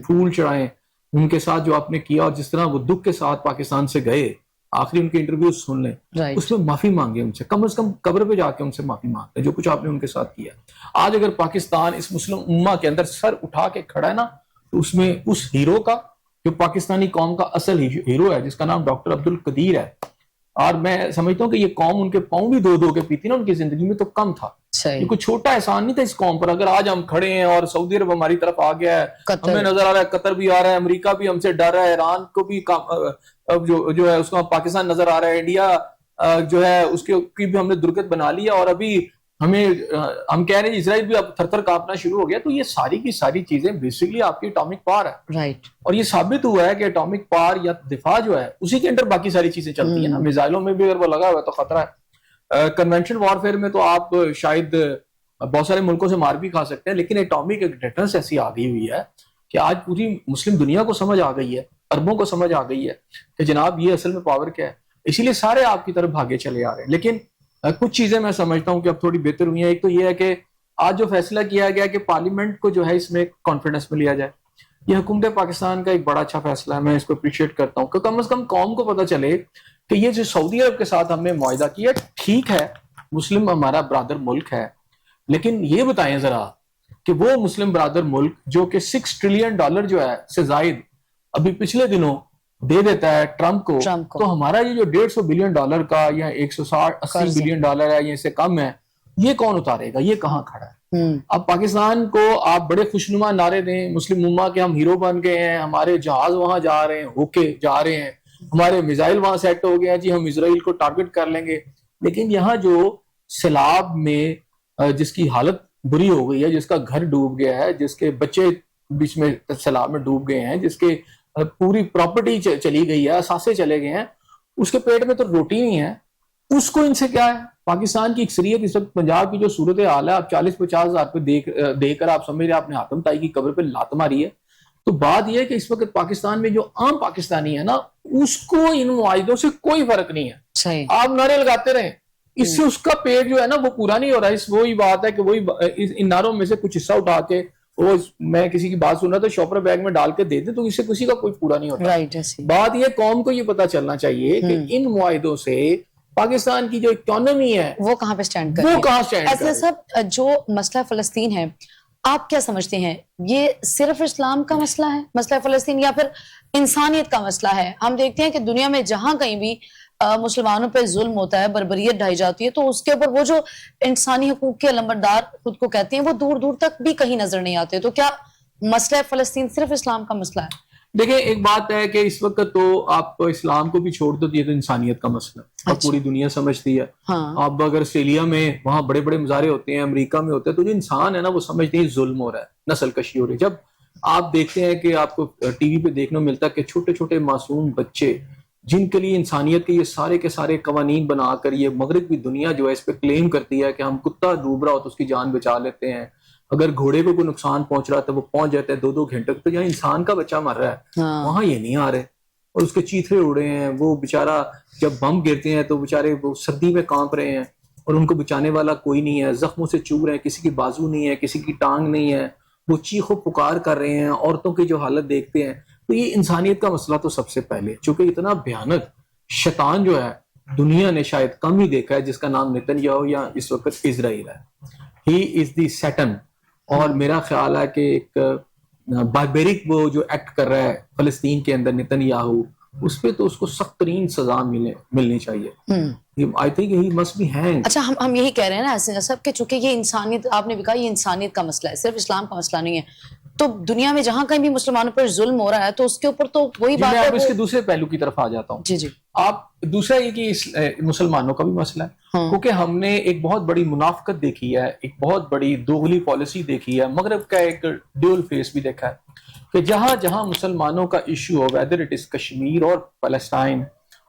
پھول چڑھائیں ان کے ساتھ جو آپ نے کیا، اور جس طرح وہ دکھ کے ساتھ پاکستان سے گئے آخری ان کے انٹرویو سن لیں, Right. اس میں معافی مانگے ان سے, کم از کم قبر پہ جا کے ان سے معافی مانگتے ہیں جو کچھ آپ نے ان کے ساتھ کیا. آج اگر پاکستان اس مسلم امہ کے اندر سر اٹھا کے کھڑا ہے نا, تو اس میں اس ہیرو کا جو پاکستانی قوم کا اصل ہیرو ہے جس کا نام ڈاکٹر عبد القدیر ہے, اور میں سمجھتا ہوں کہ یہ قوم ان کے پاؤں بھی دھو دھو کے پیتی نا ان کی زندگی میں, تو کم تھا. یہ کوئی چھوٹا احسان نہیں تھا اس قوم پر. اگر آج ہم کھڑے ہیں اور سعودی عرب ہماری طرف آ گیا ہے, ہمیں نظر آ رہا ہے قطر بھی آ رہا ہے, امریکہ بھی ہم سے ڈر رہا ہے, ایران کو بھی جو ہے اس کو پاکستان نظر آ رہا ہے, انڈیا جو ہے اس کی بھی ہم نے درگت بنا لیا, اور ابھی ہم کہہ رہے ہیں اسرائیل بھی اب تھر تھر کانپنا شروع ہو گیا. تو یہ ساری کی ساری چیزیں بیسکلی آپ کی اٹامک پاور ہے. رائٹ. اور یہ ثابت ہوا ہے کہ اٹامک پاور یا دفاع جو ہے اسی کے اندر باقی ساری چیزیں چلتی ہیں نا. میزائلوں میں بھی اگر وہ لگا ہوا ہے تو خطرہ ہے. کنونشنل وارفیئر میں تو آپ شاید بہت سارے ملکوں سے مار بھی کھا سکتے ہیں, لیکن ایٹامک ایک ڈیٹرنس ایسی آ گئی ہوئی ہے کہ آج پوری مسلم دنیا کو سمجھ آ گئی ہے, عربوں کو سمجھ آ گئی ہے کہ جناب یہ اصل میں پاور کیا ہے. اسی لیے سارے آپ کی طرف بھاگے چلے آ رہے ہیں. لیکن کچھ چیزیں میں سمجھتا ہوں کہ اب تھوڑی بہتر ہوئی ہیں. ایک تو یہ ہے کہ آج جو فیصلہ کیا گیا کہ پارلیمنٹ کو جو ہے اس میں کانفیڈنس میں لیا جائے, یہ حکومت پاکستان کا ایک بڑا اچھا فیصلہ ہے. میں اس کو اپریشیٹ کرتا ہوں کہ کم از کم قوم کو پتہ چلے کہ یہ جو سعودی عرب کے ساتھ ہم نے معاہدہ کیا ٹھیک ہے, مسلم ہمارا برادر ملک ہے, لیکن یہ بتائیں ذرا کہ وہ مسلم برادر ملک جو کہ $6 ٹریلین جو ہے سے زائد ابھی پچھلے دنوں دے دیتا ہے ٹرمپ کو, تو ہمارا یہ جو $150 بلین کا یا 160-80 بلین ہے یا اس سے کم ہے, یہ کون اتارے گا؟ یہ کہاں کھڑا ہے؟ اب پاکستان کو آپ بڑے خوشنما نعرے دیں مسلم امہ کے, ہم ہیرو بن گئے ہیں, ہمارے جہاز وہاں جا رہے ہیں, ہوکے جا رہے ہیں, ہمارے میزائل وہاں سیٹ ہو گیا, جی ہم اسرائیل کو ٹارگٹ کر لیں گے. لیکن یہاں جو سیلاب میں جس کی حالت بری ہو گئی ہے, جس کا گھر ڈوب گیا ہے, جس کے بچے بیچ میں سیلاب میں ڈوب گئے ہیں, جس کے پوری پراپرٹی چلی گئی ہے, اثاثے چلے گئے ہیں, اس کے پیٹ میں تو روٹی نہیں ہے, اس کو ان سے کیا ہے؟ پاکستان کی اکثریت اس وقت پنجاب کی جو صورت حال ہے, آپ 40-50 ہزار پہ دے کر آپ سمجھ رہے آپ نے حاتم طائی کی قبر پہ لات ماری ہے. تو بات یہ ہے کہ اس وقت پاکستان میں جو عام پاکستانی ہے نا, اس کو ان معاہدوں سے کوئی فرق نہیں ہے. آپ نعرے لگاتے رہیں, اس سے اس کا پیٹ جو ہے نا وہ پورا نہیں ہو رہا ہے. وہی بات ہے کہ وہی ان نعروں میں سے کچھ حصہ اٹھا کے وہ میں کسی کی بات سن رہا تو شاپر بیگ میں ڈال کے دے دیں, تو اس سے کسی کا کوئی پورا نہیں ہوتا. بات یہ قوم کو یہ پتا چلنا چاہیے کہ ان معاہدوں سے پاکستان کی جو اکانومی ہے وہ کہاں پہ سٹینڈ کر رہی ہے. ایسا سب جو مسئلہ فلسطین ہے, آپ کیا سمجھتے ہیں یہ صرف اسلام کا مسئلہ ہے مسئلہ فلسطین, یا پھر انسانیت کا مسئلہ ہے؟ ہم دیکھتے ہیں کہ دنیا میں جہاں کہیں بھی مسلمانوں پہ ظلم ہوتا ہے, بربریت ڈھائی جاتی ہے, تو اس کے اوپر وہ جو انسانی حقوق کے علمبردار خود کو کہتے ہیں وہ دور دور تک بھی کہیں نظر نہیں آتے. تو کیا مسئلہ فلسطین صرف اسلام کا مسئلہ ہے؟ دیکھیں ایک بات ہے کہ اس وقت تو آپ اسلام کو بھی چھوڑ دو, یہ تو انسانیت کا مسئلہ ہے, پوری دنیا سمجھتی ہے. آپ اگر آسٹریلیا میں وہاں بڑے بڑے مظاہرے ہوتے ہیں, امریکہ میں ہوتے ہیں, تو جو انسان ہے نا وہ سمجھتے ہیں ظلم ہو رہا ہے, نسل کشی ہو رہی ہے. جب آپ دیکھتے ہیں کہ آپ کو ٹی وی پہ دیکھنے ملتا ہے کہ چھوٹے چھوٹے معصوم بچے جن کے لیے انسانیت کے یہ سارے کے سارے قوانین بنا کر یہ مغربی دنیا جو ہے اس پہ کلیم کرتی ہے کہ ہم کتا ڈوب رہا ہو تو اس کی جان بچا لیتے ہیں, اگر گھوڑے کو کوئی نقصان پہنچ رہا ہے تو وہ پہنچ جاتا ہے 2-2 گھنٹے. تو جہاں انسان کا بچہ مر رہا ہے وہاں یہ نہیں آ رہے, اور اس کے چیتھڑے اڑے ہیں. وہ بےچارا جب بم گرتے ہیں تو بےچارے وہ سردی میں کانپ رہے ہیں اور ان کو بچانے والا کوئی نہیں ہے, زخموں سے چور ہیں, کسی کی بازو نہیں ہے, کسی کی ٹانگ نہیں ہے, وہ چیخ و پکار کر رہے ہیں. عورتوں کی جو حالت دیکھتے ہیں, تو یہ انسانیت کا مسئلہ تو سب سے پہلے, چونکہ اتنا بھیانک شیطان جو ہے دنیا نے شاید کم ہی دیکھا ہے, جس کا نام نتن یاہو یا اس وقت اسرائیل ہے. ہی از دی سیٹن. اور میرا خیال ہے کہ ایک باربیرک وہ جو ایکٹ کر رہا ہے فلسطین کے اندر نتن یاہو, اس پہ تو اس کو سخت ترین سزا ملنی چاہیے. I think he must be hanged. اچھا ہم یہی کہہ رہے ہیں نا ایسے سب کہ چونکہ یہ انسانیت, آپ نے بھی کہا یہ انسانیت کا مسئلہ ہے, صرف اسلام کا مسئلہ نہیں ہے. تو دنیا میں جہاں کہیں بھی مسلمانوں پر ظلم ہو رہا ہے تو اس کے اوپر تو وہی بات ہے. میں اب اس کے دوسرے پہلو کی طرف آ جاتا ہوں. جی آپ دوسرا یہ کہ مسلمانوں کا بھی مسئلہ ہے, کیونکہ ہم نے ایک بہت بڑی منافقت دیکھی ہے, ایک بہت بڑی دوغلی پالیسی دیکھی ہے, مغرب کا ایک ڈیول فیس بھی دیکھا ہے کہ جہاں جہاں مسلمانوں کا issue who, whether it is Kashmir اور فلسطین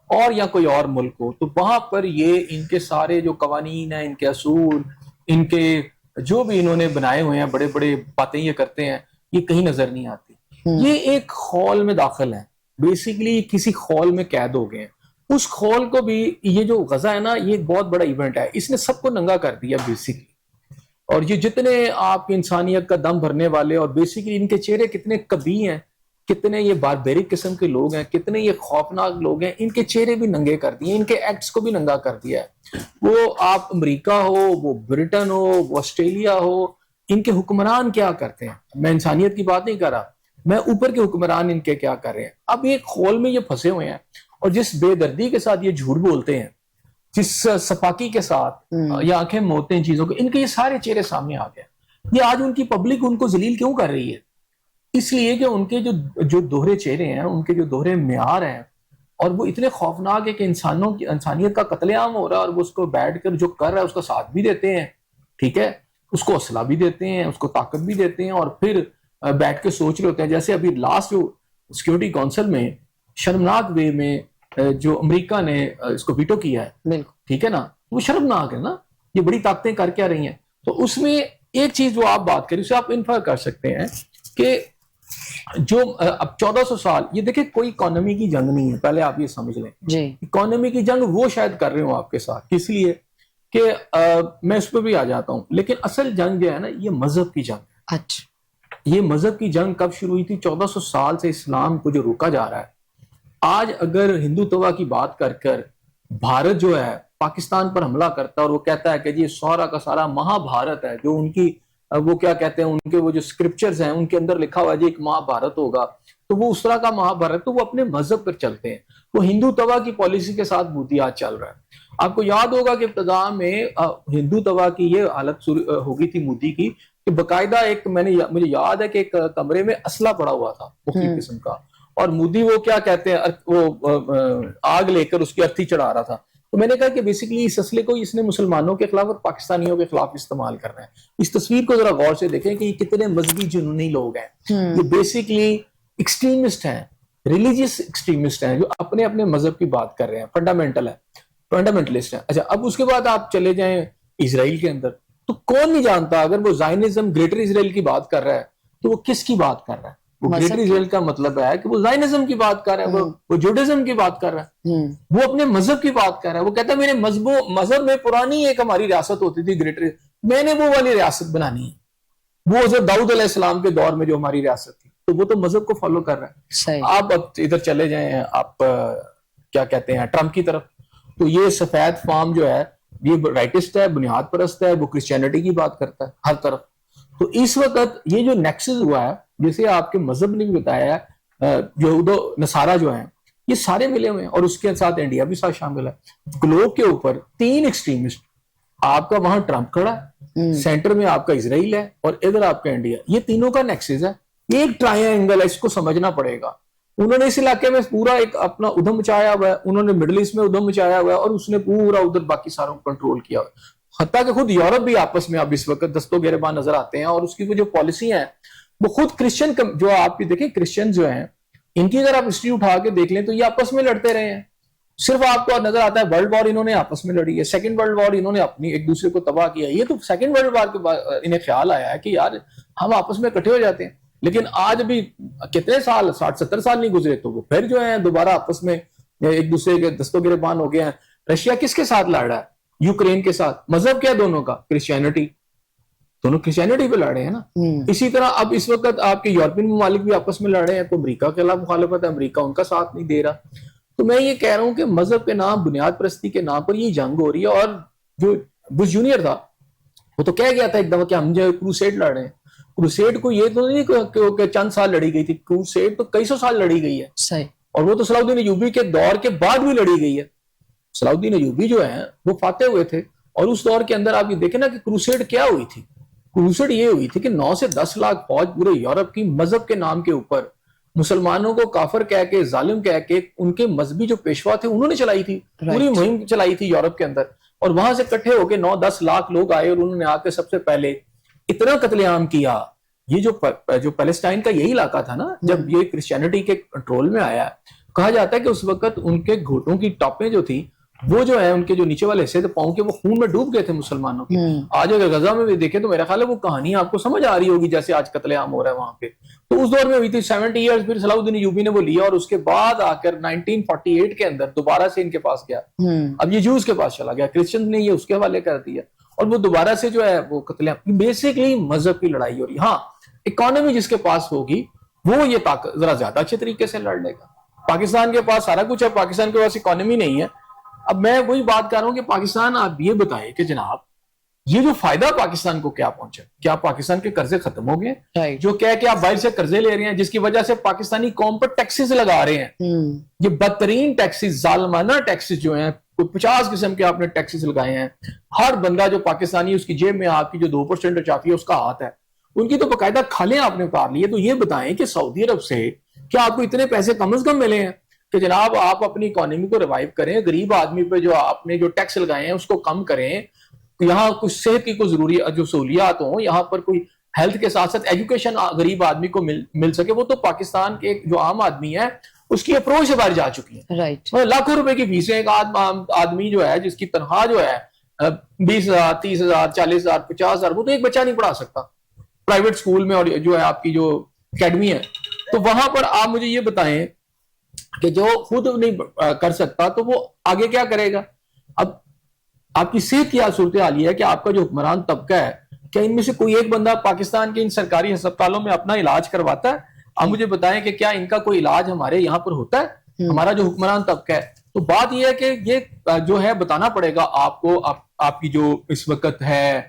اور یا کوئی اور ملک ہو, تو وہاں پر یہ ان کے سارے جو قوانین ہیں, ان کے اصول, ان کے جو بھی انہوں نے بنائے ہوئے ہیں, بڑے بڑے باتیں یہ کرتے ہیں, یہ کہیں نظر نہیں آتی. یہ ایک خول میں داخل ہے, بیسیکلی کسی خول میں قید ہو گئے ہیں. اس خول کو بھی, یہ جو غزہ ہے نا یہ ایک بہت بڑا ایونٹ ہے, اس نے سب کو ننگا کر دیا بیسیکلی. اور یہ جتنے آپ کی انسانیت کا دم بھرنے والے اور بیسیکلی ان کے چہرے کتنے کبھی ہیں, کتنے یہ باربیرک قسم کے لوگ ہیں, کتنے یہ خوفناک لوگ ہیں, ان کے چہرے بھی ننگے کر دیے, ان کے ایکٹس کو بھی ننگا کر دیا ہے. وہ آپ امریکہ ہو, وہ برٹن ہو, وہ آسٹریلیا ہو, ان کے حکمران کیا کرتے ہیں. میں انسانیت کی بات نہیں کر رہا, میں اوپر کے حکمران ان کے کیا کر رہے ہیں. اب یہ خول میں یہ پھنسے ہوئے ہیں, اور جس بے دردی کے ساتھ یہ جھوٹ بولتے ہیں, جس سپاکی کے ساتھ یہ آنکھیں موڑتے ہیں چیزوں کو, ان کے یہ سارے چہرے سامنے آ گئے. یہ آج ان کی پبلک ان کو ذلیل کیوں کر رہی ہے؟ اس لیے کہ ان کے جو دوہرے چہرے ہیں, ان کے جو دوہرے معیار ہیں, اور وہ اتنے خوفناک ہے کہ انسانیت کا قتل عام ہو رہا ہے, اور وہ اس کو بیٹھ کر جو کر رہا ہے اس کا ساتھ بھی دیتے ہیں, ٹھیک ہے, اس کو اسلحہ بھی دیتے ہیں, اس کو طاقت بھی دیتے ہیں, اور پھر بیٹھ کے سوچ رہے ہوتے ہیں. جیسے ابھی لاسٹ جو سیکورٹی کونسل میں شرمناک وے میں جو امریکہ نے اس کو ویٹو کیا ہے, ٹھیک ہے نا, وہ شرمناک ہے نا. یہ بڑی طاقتیں کر کیا رہی ہیں. تو اس میں ایک چیز جو آپ بات کریں, اسے آپ انفر کر سکتے ہیں کہ جو اب 1400 سال, یہ دیکھیں کوئی اکانومی کی جنگ نہیں ہے, پہلے آپ یہ سمجھ لیں. اکانومی کی جنگ وہ شاید کر رہے ہوں آپ کے ساتھ, اس لیے کہ میں اس پہ بھی آ جاتا ہوں, لیکن اصل جنگ جو ہے نا یہ مذہب کی جنگ ہے. اچھا, یہ مذہب کی جنگ کب شروع ہوئی تھی؟ 1400 سال سے اسلام کو جو روکا جا رہا ہے. آج اگر ہندوتوا کی بات کر کر بھارت جو ہے پاکستان پر حملہ کرتا ہے, اور وہ کہتا ہے کہ جی سارا کا سارا مہا بھارت ہے, جو ان کی وہ کیا کہتے ہیں, ان کے وہ جو اسکرپچرز ہیں ان کے اندر لکھا ہوا ہے جی ایک مہا بھارت ہوگا, تو وہ اس طرح کا مہا بھارت, تو وہ اپنے مذہب پر چلتے ہیں. وہ ہندوتوا کی پالیسی کے ساتھ مودی آج چل رہا ہے. آپ کو یاد ہوگا کہ ابتدا میں ہندوتوا کی یہ حالت ہو گئی تھی مودی کی, کہ باقاعدہ ایک مجھے یاد ہے کہ ایک کمرے میں اسلحہ پڑا ہوا تھا مختلف قسم کا, اور مودی وہ کیا کہتے ہیں وہ آگ لے کر اس کی ارتھی چڑھا رہا تھا. تو میں نے کہا کہ بیسیکلی اس اسلحے کو اس نے مسلمانوں کے خلاف اور پاکستانیوں کے خلاف استعمال کرنا ہے. اس تصویر کو ذرا غور سے دیکھیں کہ یہ کتنے مذہبی جنونی لوگ ہیں. یہ بیسیکلی ایکسٹریمسٹ ہیں, ریلیجیس ایکسٹریمسٹ ہیں, جو اپنے اپنے مذہب کی بات کر رہے ہیں, فنڈامنٹلسٹ ہیں. اچھا, اب اس کے بعد آپ چلے جائیں اسرائیل کے اندر, تو کون نہیں جانتا اگر وہ زائنزم گریٹر اسرائیل کی بات کر رہا ہے تو وہ کس کی بات کر رہا ہے؟ وہ گریٹر اسرائیل کا مطلب ہے کہ وہ زائنزم کی بات کر رہا ہے, وہ جوڈازم کی بات کر رہا ہے, وہ اپنے مذہب کی بات کر رہا ہے. وہ کہتا ہے میرے مذہب میں پرانی ایک ہماری ریاست ہوتی تھی گریٹر, میں نے وہ والی ریاست بنانی ہے, وہ حضرت داؤد علیہ السلام کے دور میں جو ہماری ریاست تھی, تو وہ تو مذہب کو فالو کر رہا ہے. آپ اب ادھر چلے جائیں, آپ کیا کہتے ہیں ٹرمپ کی طرف, تو یہ سفید فام جو ہے یہ رائٹسٹ ہے, بنیاد پرست ہے, وہ کرسچینٹی کی بات کرتا ہے ہر طرف. تو اس وقت یہ جو نیکسس ہوا ہے, جیسے آپ کے مذہب نے بھی بتایا ہے, یہود و نصارہ جو ہیں یہ سارے ملے ہوئے ہیں, اور اس کے ساتھ انڈیا بھی ساتھ شامل ہے. گلوب کے اوپر 3 ایکسٹریمسٹ, آپ کا وہاں ٹرمپ کھڑا ہے, سینٹر میں آپ کا اسرائیل ہے, اور ادھر آپ کا انڈیا. یہ تینوں کا نیکسس ہے, یہ ایک ٹرائی اینگل ہے, اس کو سمجھنا پڑے گا. انہوں نے اس علاقے میں پورا ایک اپنا ادھم مچایا ہوا ہے, انہوں نے مڈل ایسٹ میں ادھم مچایا ہوا ہے, اور اس نے پورا ادھر باقی ساروں کو کنٹرول کیا ہوا ہے. حتیٰ کہ خود یورپ بھی آپس میں اب اس وقت دستوں گریباں نظر آتے ہیں, اور اس کی وہ جو پالیسی ہیں وہ خود کرسچن, جو آپ کی دیکھیں کرسچن جو ہیں ان کی اگر آپ ہسٹری اٹھا کے دیکھ لیں تو یہ آپس میں لڑتے رہے ہیں. صرف آپ کو نظر آتا ہے ورلڈ وار انہوں نے آپس میں لڑی ہے, سیکنڈ ورلڈ وار انہوں نے اپنی ایک دوسرے کو تباہ کیا. یہ تو سیکنڈ ورلڈ وار کے بعد انہیں خیال آیا ہے کہ یار ہم آپس میں اکٹھے ہو جاتے ہیں, لیکن آج بھی کتنے سال 60-70 سال نہیں گزرے تو وہ پھر جو ہیں دوبارہ آپس میں ایک دوسرے کے دستوں گریبان ہو گئے ہیں. رشیا کس کے ساتھ لڑ رہا ہے؟ یوکرین کے ساتھ. مذہب کیا دونوں کا؟ کرسچینٹی, دونوں کرسچینٹی پہ لڑ رہے ہیں نا. اسی طرح اب اس وقت آپ کے یورپین ممالک بھی آپس میں لڑ رہے ہیں, تو امریکہ کے خلاف مخالفت ہے, امریکہ ان کا ساتھ نہیں دے رہا. تو میں یہ کہہ رہا ہوں کہ مذہب کے نام, بنیاد پرستی کے نام پر یہ جنگ ہو رہی ہے. اور جو بش جونیئر تھا وہ تو کہہ گیا تھا ایک دفعہ کہ ہم جو کروسیڈ لڑ رہے ہیں. کروسیڈ کو یہ تو نہیں کہ چند سال لڑی گئی تھی, کروسیڈ تو کئی سو سال لڑی گئی ہے صحیح, اور وہ تو صلاح الدین ایوبی کے دور کے بعد بھی لڑی گئی ہے. صلاح الدین ایوبی جو ہیں وہ فاتح ہوئے تھے, اور اس دور کے اندر آپ یہ دیکھیں نا کہ کروسیڈ کیا ہوئی تھی. کروسیڈ یہ ہوئی تھی کہ 9 سے 10 لاکھ فوج پورے یورپ کی مذہب کے نام کے اوپر مسلمانوں کو کافر کہہ کے, ظالم کہہ کے, ان کے مذہبی جو پیشوا تھے انہوں نے چلائی تھی, پوری مہم چلائی تھی یورپ کے اندر. اور وہاں سے اکٹھے ہو کے 9-10 لاکھ لوگ آئے, اور انہوں نے آ کے سب سے پہلے اتنا قتل عام کیا. یہ جو پیلسٹائن کا یہی علاقہ تھا نا, جب یہ کرسچینٹی کے کنٹرول میں آیا, کہا جاتا ہے کہ اس وقت ان کے گھوٹوں کی ٹاپیں جو تھی وہ جو ہے ان کے جو نیچے والے حصے تھے پاؤں کے, وہ خون میں ڈوب گئے تھے مسلمانوں کے. آج اگر غزہ میں بھی دیکھیں تو میرا خیال ہے وہ کہانی آپ کو سمجھ آ رہی ہوگی جیسے آج قتل عام ہو رہا ہے وہاں پہ. تو اس دور میں ہوئی تھی 70 ایئرز, پھر صلاح الدین ایوبی نے وہ لیا, اور اس کے بعد آ کر 1948 کے اندر دوبارہ سے ان کے پاس گیا. اب یہ جوز کے پاس چلا گیا, کرسچن نے یہ اس کے حوالے کر دیا, اور وہ دوبارہ سے جو ہے وہ قتل عام. بیسکلی مذہب کی لڑائی ہو رہی. ہاں, اکانومی جس کے پاس ہوگی وہ یہ طاقت ذرا زیادہ اچھے طریقے سے لڑ لے گا. پاکستان کے پاس سارا کچھ ہے, پاکستان کے پاس اکانومی نہیں ہے. اب میں وہی بات کر رہا ہوں کہ پاکستان آپ یہ بتائیں کہ جناب یہ جو فائدہ پاکستان کو کیا پہنچا, کیا پاکستان کے قرضے ختم ہو گئے جو کہہ کہ آپ باہر سے قرضے لے رہے ہیں جس کی وجہ سے پاکستانی قوم پر ٹیکسز لگا رہے ہیں, یہ بدترین ٹیکسز, ظالمانہ ٹیکسز جو ہیں, کوئی 50 قسم کے آپ نے ٹیکسز لگائے ہیں. ہر بندہ جو پاکستانی اس کی جیب میں آپ کی جو 2% چاہتی ہے اس کا ہاتھ ہے, ان کی تو باقاعدہ کھالیں آپ نے اتار لی ہے. تو یہ بتائیں کہ سعودی عرب سے کیا آپ کو اتنے پیسے کم از کم ملے ہیں کہ جناب آپ اپنی اکانومی کو ریوائیو کریں, غریب آدمی پہ جو آپ نے جو ٹیکس لگائے ہیں اس کو کم کریں, یہاں کچھ صحت کی کوئی ضروری جو سہولیات ہوں, یہاں پر کوئی ہیلتھ کے ساتھ ساتھ ایجوکیشن غریب آدمی کو مل سکے. وہ تو پاکستان کے جو عام آدمی ہے اس کی اپروچ سے باہر جا چکی ہے. رائٹ, لاکھوں روپے کی فیسیں ایک آدمی جو ہے جس کی تنخواہ جو ہے 20,000 30,000 40,000 50,000, وہ تو ایک بچہ نہیں پڑھا سکتا پرائیویٹ اسکول میں, اور جو ہے آپ کی جو اکیڈمی ہے. تو وہاں پر آپ مجھے یہ بتائیں کہ جو خود نہیں کر سکتا تو وہ آگے کیا کرے گا. اب آپ کی صحت کی صورتحال یہ ہے کہ آپ کا جو حکمران طبقہ ہے, کیا ان میں سے کوئی ایک بندہ پاکستان کے ان سرکاری ہسپتالوں میں اپنا علاج کرواتا ہے؟ آپ مجھے بتائیں کہ کیا ان کا کوئی علاج ہمارے یہاں پر ہوتا ہے, ہمارا جو حکمران طبقہ ہے. تو بات یہ ہے کہ یہ جو ہے بتانا پڑے گا آپ کو, آپ کی جو اس وقت ہے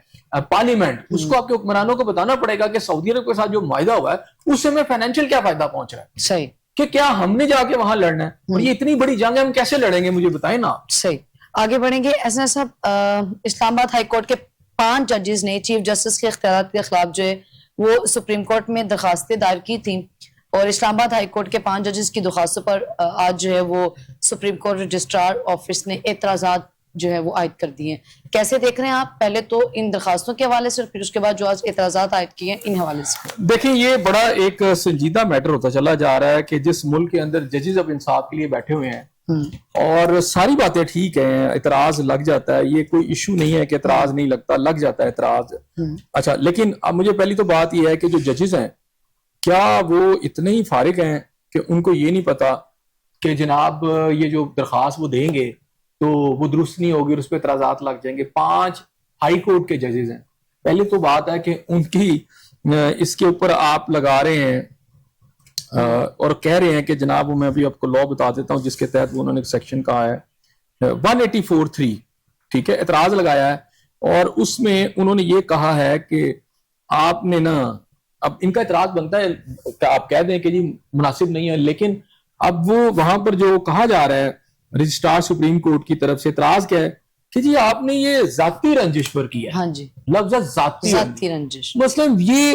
پارلیمنٹ, اس کو آپ کے حکمرانوں کو بتانا پڑے گا کہ سعودی عرب کے ساتھ جو معاہدہ ہوا ہے اس سے ہمیں فائنینشیل کیا فائدہ پہنچ رہا ہے. صحیح, کہ کیا ہم نے جا کے وہاں لڑنا ہے, اور یہ اتنی بڑی جنگ ہے ہم کیسے لڑیں گے, مجھے بتائیں نا. صحیح, آگے بڑھیں گے. ایسا صاحب, اسلام آباد ہائی کورٹ کے 5 ججز نے چیف جسٹس کے اختیارات کے خلاف جو ہے وہ سپریم کورٹ میں درخواستیں دائر کی تھیں, اور اسلام آباد ہائی کورٹ کے 5 ججز کی درخواستوں پر آج جو ہے وہ سپریم کورٹ رجسٹرار آفس نے اعتراضات جو ہے وہ عائد کر دیے ہیں. کیسے دیکھ رہے ہیں آپ, پہلے تو ان درخواستوں کے حوالے سے اور پھر اس کے بعد جو آج اعتراضات عائد کیے ہیں ان حوالے سے؟ دیکھیں یہ بڑا ایک سنجیدہ میٹر ہوتا چلا جا رہا ہے کہ جس ملک کے اندر ججز اب انصاف کے لیے بیٹھے ہوئے ہیں اور ساری باتیں ٹھیک ہیں, اعتراض لگ جاتا ہے, یہ کوئی ایشو نہیں ہے کہ اعتراض نہیں لگتا, لگ جاتا ہے اعتراض. اچھا, لیکن اب مجھے پہلی تو بات یہ ہے کہ جو ججز ہیں کیا وہ اتنے ہی فارغ ہیں کہ ان کو یہ نہیں پتا کہ جناب یہ جو درخواست وہ دیں گے تو وہ درست نہیں ہوگی اور اس پہ اعتراضات لگ جائیں گے. 5 ہائی کورٹ کے ججز ہیں. پہلے تو بات ہے کہ ان کی اس کے اوپر آپ لگا رہے ہیں اور کہہ رہے ہیں کہ جناب میں ابھی آپ کو لا بتا دیتا ہوں جس کے تحت انہوں نے ایک سیکشن کہا ہے 184(3), ٹھیک ہے, اعتراض لگایا ہے, اور اس میں انہوں نے یہ کہا ہے کہ آپ نے نا, اب ان کا اعتراض بنتا ہے کہ آپ کہہ دیں کہ جی مناسب نہیں ہے, لیکن اب وہ وہاں پر جو کہا جا رہا ہے رجسٹرار سپریم کورٹ کی طرف سے اعتراض کیا ہے کہ جی آپ نے یہ ذاتی رنجش پر کیا ہے. ہاں جی, لفظ ذاتی رنجش, مثلاً یہ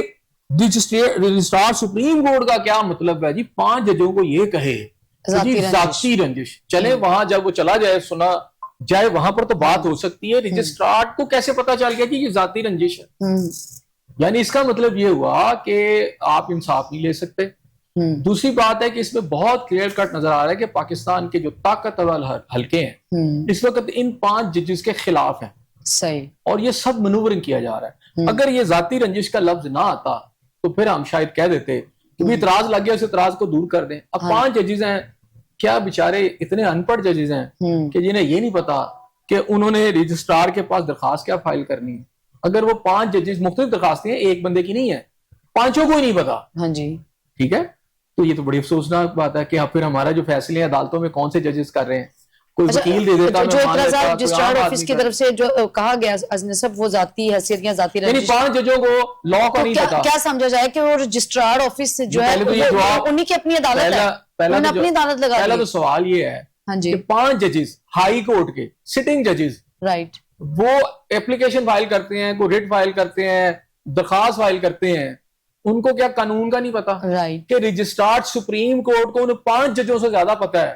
رجسٹرار سپریم کورٹ کا کیا مطلب ہے جی 5 ججوں کو یہ کہے ذاتی رنجش. چلے وہاں جب وہ چلا جائے, سنا جائے, وہاں پر تو بات ہو سکتی ہے. رجسٹرار کو کیسے پتا چل گیا کہ یہ ذاتی رنجش ہے؟ یعنی اس کا مطلب یہ ہوا کہ آپ انصاف نہیں لے سکتے. دوسری بات ہے کہ اس میں بہت کلیئر کٹ نظر آ رہا ہے کہ پاکستان کے جو طاقتور حلقے ہیں اس وقت ان 5 ججز کے خلاف ہیں. صحیح, اور یہ سب منورنگ کیا جا رہا ہے. اگر یہ ذاتی رنجش کا لفظ نہ آتا تو پھر ہم شاید کہہ دیتے کہ بھی اعتراض لگ گیا, اس اعتراض کو دور کر دیں. اب 5 ججز ہیں, کیا بیچارے اتنے ان پڑھ ججز ہیں کہ جنہیں یہ نہیں پتا کہ انہوں نے رجسٹرار کے پاس درخواست کیا فائل کرنی ہے. اگر وہ 5 ججز مختلف درخواستیں ہیں, ایک بندے کی نہیں ہے, 5 کو ہی نہیں پتا. ہاں جی, ٹھیک ہے, تو یہ تو بڑی افسوسناک بات ہے کہ پھر ہمارا جو فیصلے ہیں عدالتوں میں کون سے ججز کر رہے ہیں. کوئی وکیل دے دیتا, جو اعتراضات رجسٹرار آفس کی طرف سے جو کہا گیا سب وہ ذاتی حیثیت یا ذاتی رنجش, یعنی 5 ججوں کو لا کا نہیں پتا. کیا سمجھا جائے کہ وہ رجسٹرار آفس سے جو ہے انہی کی اپنی عدالت ہے, انہوں نے اپنی عدالت لگا دی. پہلا تو سوال یہ ہے ہاں جی, کہ 5 ججز ہائی کورٹ کے سٹنگ ججز, رائٹ, وہ اپلیکیشن فائل کرتے ہیں, کوئی ریٹ فائل کرتے ہیں, درخواست فائل کرتے ہیں, ان کو کیا قانون کا نہیں پتا رائٹ, کہ رجسٹرار سپریم کورٹ کو ان 5 ججوں سے زیادہ پتا ہے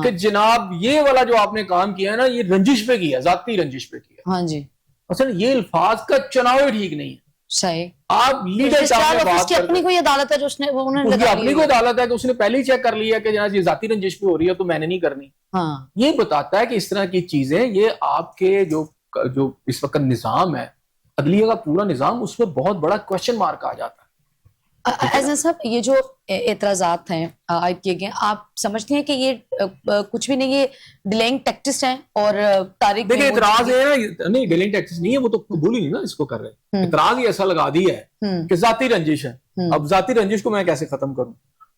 کہ جناب یہ والا جو آپ نے کام کیا ہے نا یہ رنجش پہ کیا, ذاتی رنجش پہ کیا. ہاں جی, اصل یہ الفاظ کا چناؤ ٹھیک نہیں ہے. صحیح, آپ لیگل کی اپنی کوئی عدالت ہے جو اس نے اپنی کوئی عدالت ہے کہ اس نے پہلے ہی چیک کر لیا کہ جناب یہ ذاتی رنجش پہ ہو رہی ہے تو میں نے نہیں کرنی. ہاں, یہ بتاتا ہے کہ اس طرح کی چیزیں, یہ آپ کے جو اس وقت نظام ہے عدلیہ کا پورا نظام, اس میں بہت بڑا کوشچن مارک آ جاتا ہے. ایسا صاحب یہ جو اعتراضات ہیں عائد کیے گئے، آپ سمجھتے ہیں کہ یہ کچھ بھی نہیں، یہ ڈیلینگ ٹیکٹس ہیں؟ اور طارق دیکھیں اعتراض ہے نہیں، ڈیلنگ ٹیکسس نہیں ہے، وہ تو قبول ہی نہیں نا اس کو کر رہے. اعتراض ہی ایسا لگا دیا ہے کہ ذاتی رنجش ہے. اب ذاتی رنجش کو میں کیسے ختم کروں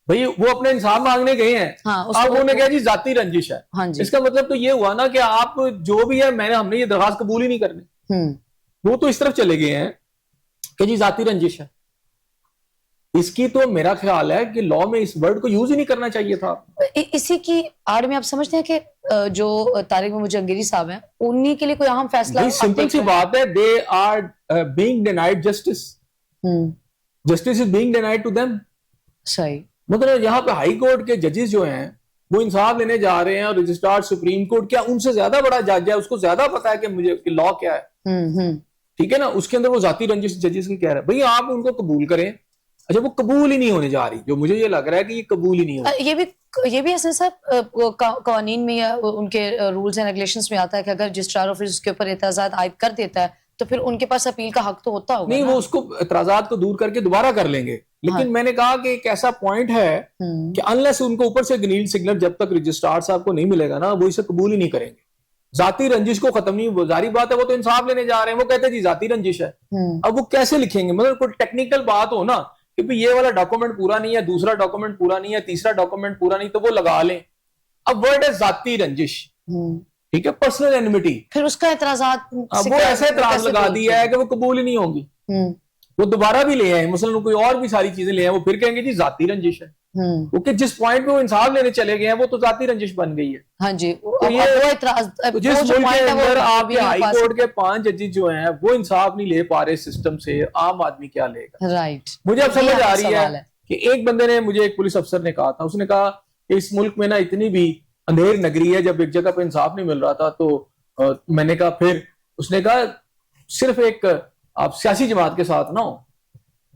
بھائی؟ وہ اپنے انصاف مانگنے گئے ہیں، اب انہوں نے کہا جی ذاتی رنجش ہے. اس کا مطلب تو یہ ہوا نا کہ آپ جو بھی ہے ہم نے یہ درخواست قبول ہی نہیں کرنی. وہ تو اس طرف چلے گئے ہیں کہ جی ذاتی رنجش ہے. اس کی تو میرا خیال ہے کہ لا میں اس ورڈ کو یوز ہی نہیں کرنا چاہیے تھا. اسی کی آڑ میں آپ سمجھتے ہیں کہ جو طارق محمد جہانگیری صاحب ہیں انہی کے لیے کوئی اہم فیصلہ؟ سمپل سی بات ہے، they are being denied justice. Justice is being denied to them. صحیح. مطلب یہاں پہ ہائی کورٹ کے ججز جو ہیں وہ انصاف لینے جا رہے ہیں، اور رجسٹرار سپریم کورٹ کیا ان سے زیادہ بڑا جج ہے، اس کو زیادہ پتا ہے کہ مجھے لا کیا ہے. ٹھیک ہے نا، اس کے اندر وہ ذاتی رنجش ججز کی کہہ رہا ہے. بھئی آپ ان کو قبول کریں. اچھا وہ قبول ہی نہیں ہونے جا رہی، جو مجھے یہ لگ رہا ہے کہ یہ قبول ہی نہیں ہو. یہ بھی حسن صاحب قوانین میں یا ان کے رولز اینڈ ریگولیشنز میں آتا ہے کہ اگر رجسٹرار آفس اس کے اوپر اعتراضات عائد کر دیتا ہے تو پھر ان کے پاس اپیل کا حق تو ہوتا ہوگا. نہیں، وہ اس کو اعتراضات کو دور کر کے دوبارہ کر لیں گے. لیکن میں نے کہا کہ ایک ایسا پوائنٹ ہے کہ انلیس ان کو اوپر سے گرین سگنل جب تک رجسٹرار صاحب کو نہیں ملے گا نا، وہ اسے قبول ہی نہیں کریں گے. ذاتی رنجش کو ختم نہیں، ظاہری بات ہے وہ تو انصاف لینے جا رہے ہیں، وہ کہتے ہیں جی ذاتی رنجش ہے. اب وہ کیسے لکھیں گے؟ مطلب کوئی ٹیکنیکل بات ہو نا کہ یہ والا ڈاکومنٹ پورا نہیں ہے، دوسرا ڈاکومنٹ پورا نہیں ہے، تیسرا ڈاکومنٹ پورا نہیں، تو وہ لگا لیں. اب ورڈ ہے ذاتی رنجش، ٹھیک ہے، پرسنل اینمٹی. پھر اس کا اعتراضات وہ ایسا اعتراض لگا دیا ہے کہ وہ قبول ہی نہیں ہوں گی. وہ دوبارہ بھی لے آئے، مثلا کوئی اور بھی ساری چیزیں لے آئے، وہ پھر کہیں گے جی ذاتی رنجش ہے. کیونکہ جس پوائنٹ پہ وہ انصاف لینے چلے گئے ہیں وہ تو ذاتی رنجش بن گئی ہے. ہاں جی. جس ملک کے اندر آپ کے ہائی کورٹ کے 5 ججز جو ہیں وہ انصاف نہیں لے پا رہے سسٹم سے، عام آدمی کیا لے گا؟ رائٹ. مجھے اب سمجھ آ رہی ہے کہ ایک بندے نے مجھے، ایک پولیس افسر نے کہا تھا، اس نے کہا کہ اس ملک میں نا اتنی بھی اندھیر نگری ہے، جب ایک جگہ پہ انصاف نہیں مل رہا تھا تو میں نے کہا پھر اس نے کہا صرف ایک آپ سیاسی جماعت کے ساتھ نہ ہو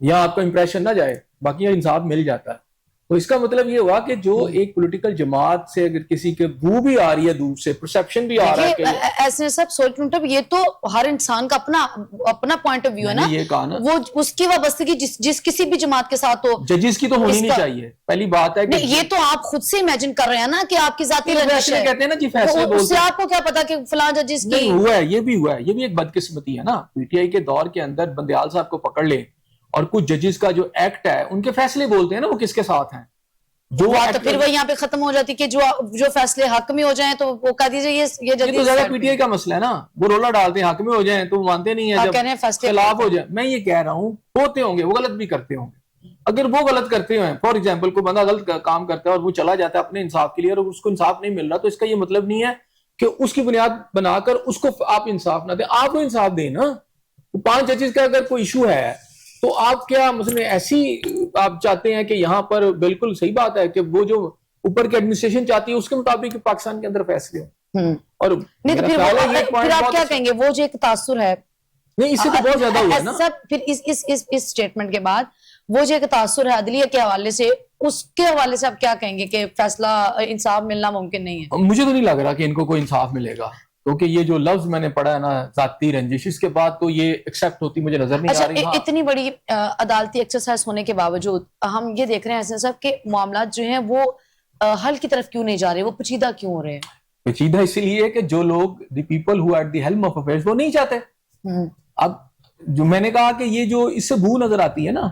یا آپ کا امپریشن نہ جائے، باقی انصاف مل جاتا ہے. تو اس کا مطلب یہ ہوا کہ جو ایک پولیٹیکل جماعت سے اگر کسی کے بو بھی آ رہی ہے، دور سے پرسیپشن بھی آ رہا ہے کہ ایسے سب سوچ مطلب یہ تو ہر انسان کا اپنا پوائنٹ آف ویو ہے نا. یہ کہا نا وہ اس کی وابستگی جس کسی بھی جماعت کے ساتھ ہو، ججز کی تو ہونی نہیں چاہیے. پہلی بات ہے کہ یہ تو آپ خود سے امیجن کر رہے ہیں نا کہ آپ کی ذاتی رنجش ہے. کہتے ہیں نا جی فیصلے اس سے آپ کو کیا پتا کہ فلاں ججز کی ہوا ہے. یہ بھی ہوا ہے، یہ بھی ایک بدقسمتی ہے نا. پی ٹی آئی کے دور کے اندر بندیال صاحب کو پکڑ لے اور کچھ ججز کا جو ایکٹ ہے ان کے فیصلے بولتے ہیں نا وہ کس کے ساتھ ہیں، جو تو پھر وہ یہاں پہ ختم ہو جاتی کہ جو فیصلے حق میں ہو جائیں تو وہ کہہ دیجیے یہ تو زیادہ پی ٹی آئی کا مسئلہ ہے نا. وہ رولا ڈالتے ہیں حق میں ہو جائیں تو وہ مانتے نہیں ہیں، جب خلاف ہو جائیں. میں یہ کہہ رہا ہوں ہوتے ہوں گے، وہ غلط بھی کرتے ہوں گے. اگر وہ غلط کرتے ہیں، فار ایگزامپل کوئی بندہ غلط کام کرتا ہے اور وہ چلا جاتا ہے اپنے انصاف کے لیے اور اس کو انصاف نہیں مل رہا، تو اس کا یہ مطلب نہیں ہے کہ اس کی بنیاد بنا کر اس کو آپ انصاف نہ دیں. آپ کو انصاف دیں نا. 5 ججز کا اگر کوئی ایشو ہے تو آپ کیا مثلا ایسی آپ چاہتے ہیں کہ یہاں پر بالکل صحیح بات ہے کہ وہ جو اوپر کی ایڈمنسٹریشن چاہتی ہے اس کے مطابق پاکستان کے اندر فیصلے ہوں. اور نہیں تو پھر آپ کیا کہیں گے؟ وہ جو ایک تاثر ہے، نہیں اس سے تو بہت زیادہ ہوا ہے نا. پھر اس سٹیٹمنٹ کے بعد وہ جو ایک تاثر ہے عدلیہ کے حوالے سے، اس کے حوالے سے آپ کیا کہیں گے کہ فیصلہ انصاف ملنا ممکن نہیں ہے؟ مجھے تو نہیں لگ رہا کہ ان کو کوئی انصاف ملے گا، کیونکہ یہ جو لفظ میں نے پڑھا ہے نا ذاتی رنجش، اس کے بعد تو یہ ایکسیپٹ ہوتی مجھے نظر نہیں آ رہی. اتنی بڑی عدالتی ایکسرسائز ہونے کے باوجود ہم یہ دیکھ رہے ہیں حسن صاحب کہ معاملات جو ہیں وہ حل کی طرف کیوں نہیں جا رہے، وہ پیچیدہ کیوں ہو رہے ہیں؟ پیچیدہ اس لیے کہ جو لوگ the people who at the helm of affairs وہ نہیں چاہتے. اب جو میں نے کہا کہ یہ جو اس سے بو نظر آتی ہے نا،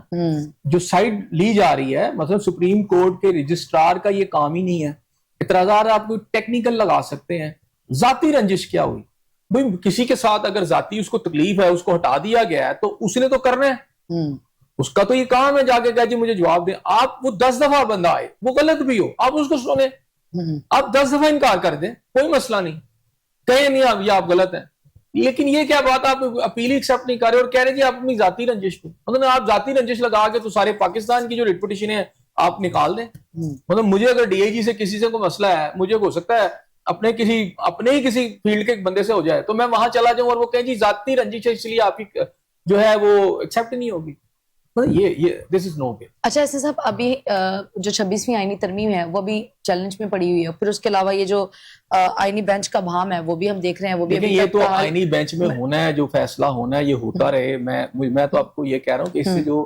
جو سائڈ لی جا رہی ہے، مثلا سپریم کورٹ کے رجسٹرار کا یہ کام ہی نہیں ہے. اعتراضات آپ کو ٹیکنیکل لگا سکتے ہیں. ذاتی رنجش کیا ہوئی بھئی؟ کسی کے ساتھ اگر ذاتی اس کو تکلیف ہے، اس کو ہٹا دیا گیا ہے تو اس نے تو کرنا ہے. اس کا تو یہ کام ہے جا کے کہا جی مجھے جواب دیں. آپ وہ 10 دفعہ بندہ آئے، وہ غلط بھی ہو، آپ اس کو سنیں، آپ 10 دفعہ انکار کر دیں، کوئی مسئلہ نہیں، کہیں نہیں آپ یہ آپ غلط ہیں. لیکن یہ کیا بات، آپ اپیل ہی ایکسیپٹ نہیں کر رہے اور کہہ رہے جی آپ اپنی ذاتی رنجش پہ، مطلب آپ ذاتی رنجش لگا کے تو سارے پاکستان کی جو ریٹ پٹیشن ہے آپ نکال دیں. مطلب مجھے اگر ڈی آئی جی سے کسی سے کوئی مسئلہ ہے، مجھے ہو سکتا ہے اپنے ہی کسی فیلڈ کے بندے سے ہو جائے تو میں وہاں چلا جاؤں اور وہ کہیں جی ذاتی رنجش ہے اس لیے آپ کی جو ہے وہ ایکسیپٹ نہیں ہوگی. یہ دس از نو وے. اچھا ایسے صاحب ابھی جو 26ویں آئینی ترمیم ہے وہ بھی چیلنج میں پڑی ہوئی ہے، پھر اس کے علاوہ یہ جو آئینی بینچ کا بھام ہے وہ بھی ہم دیکھ رہے ہیں، وہ بھی یہ تو آئینی بینچ میں ہونا ہے، جو فیصلہ ہونا ہے یہ ہوتا رہے. میں تو آپ کو یہ کہہ رہا ہوں کہ اس سے جو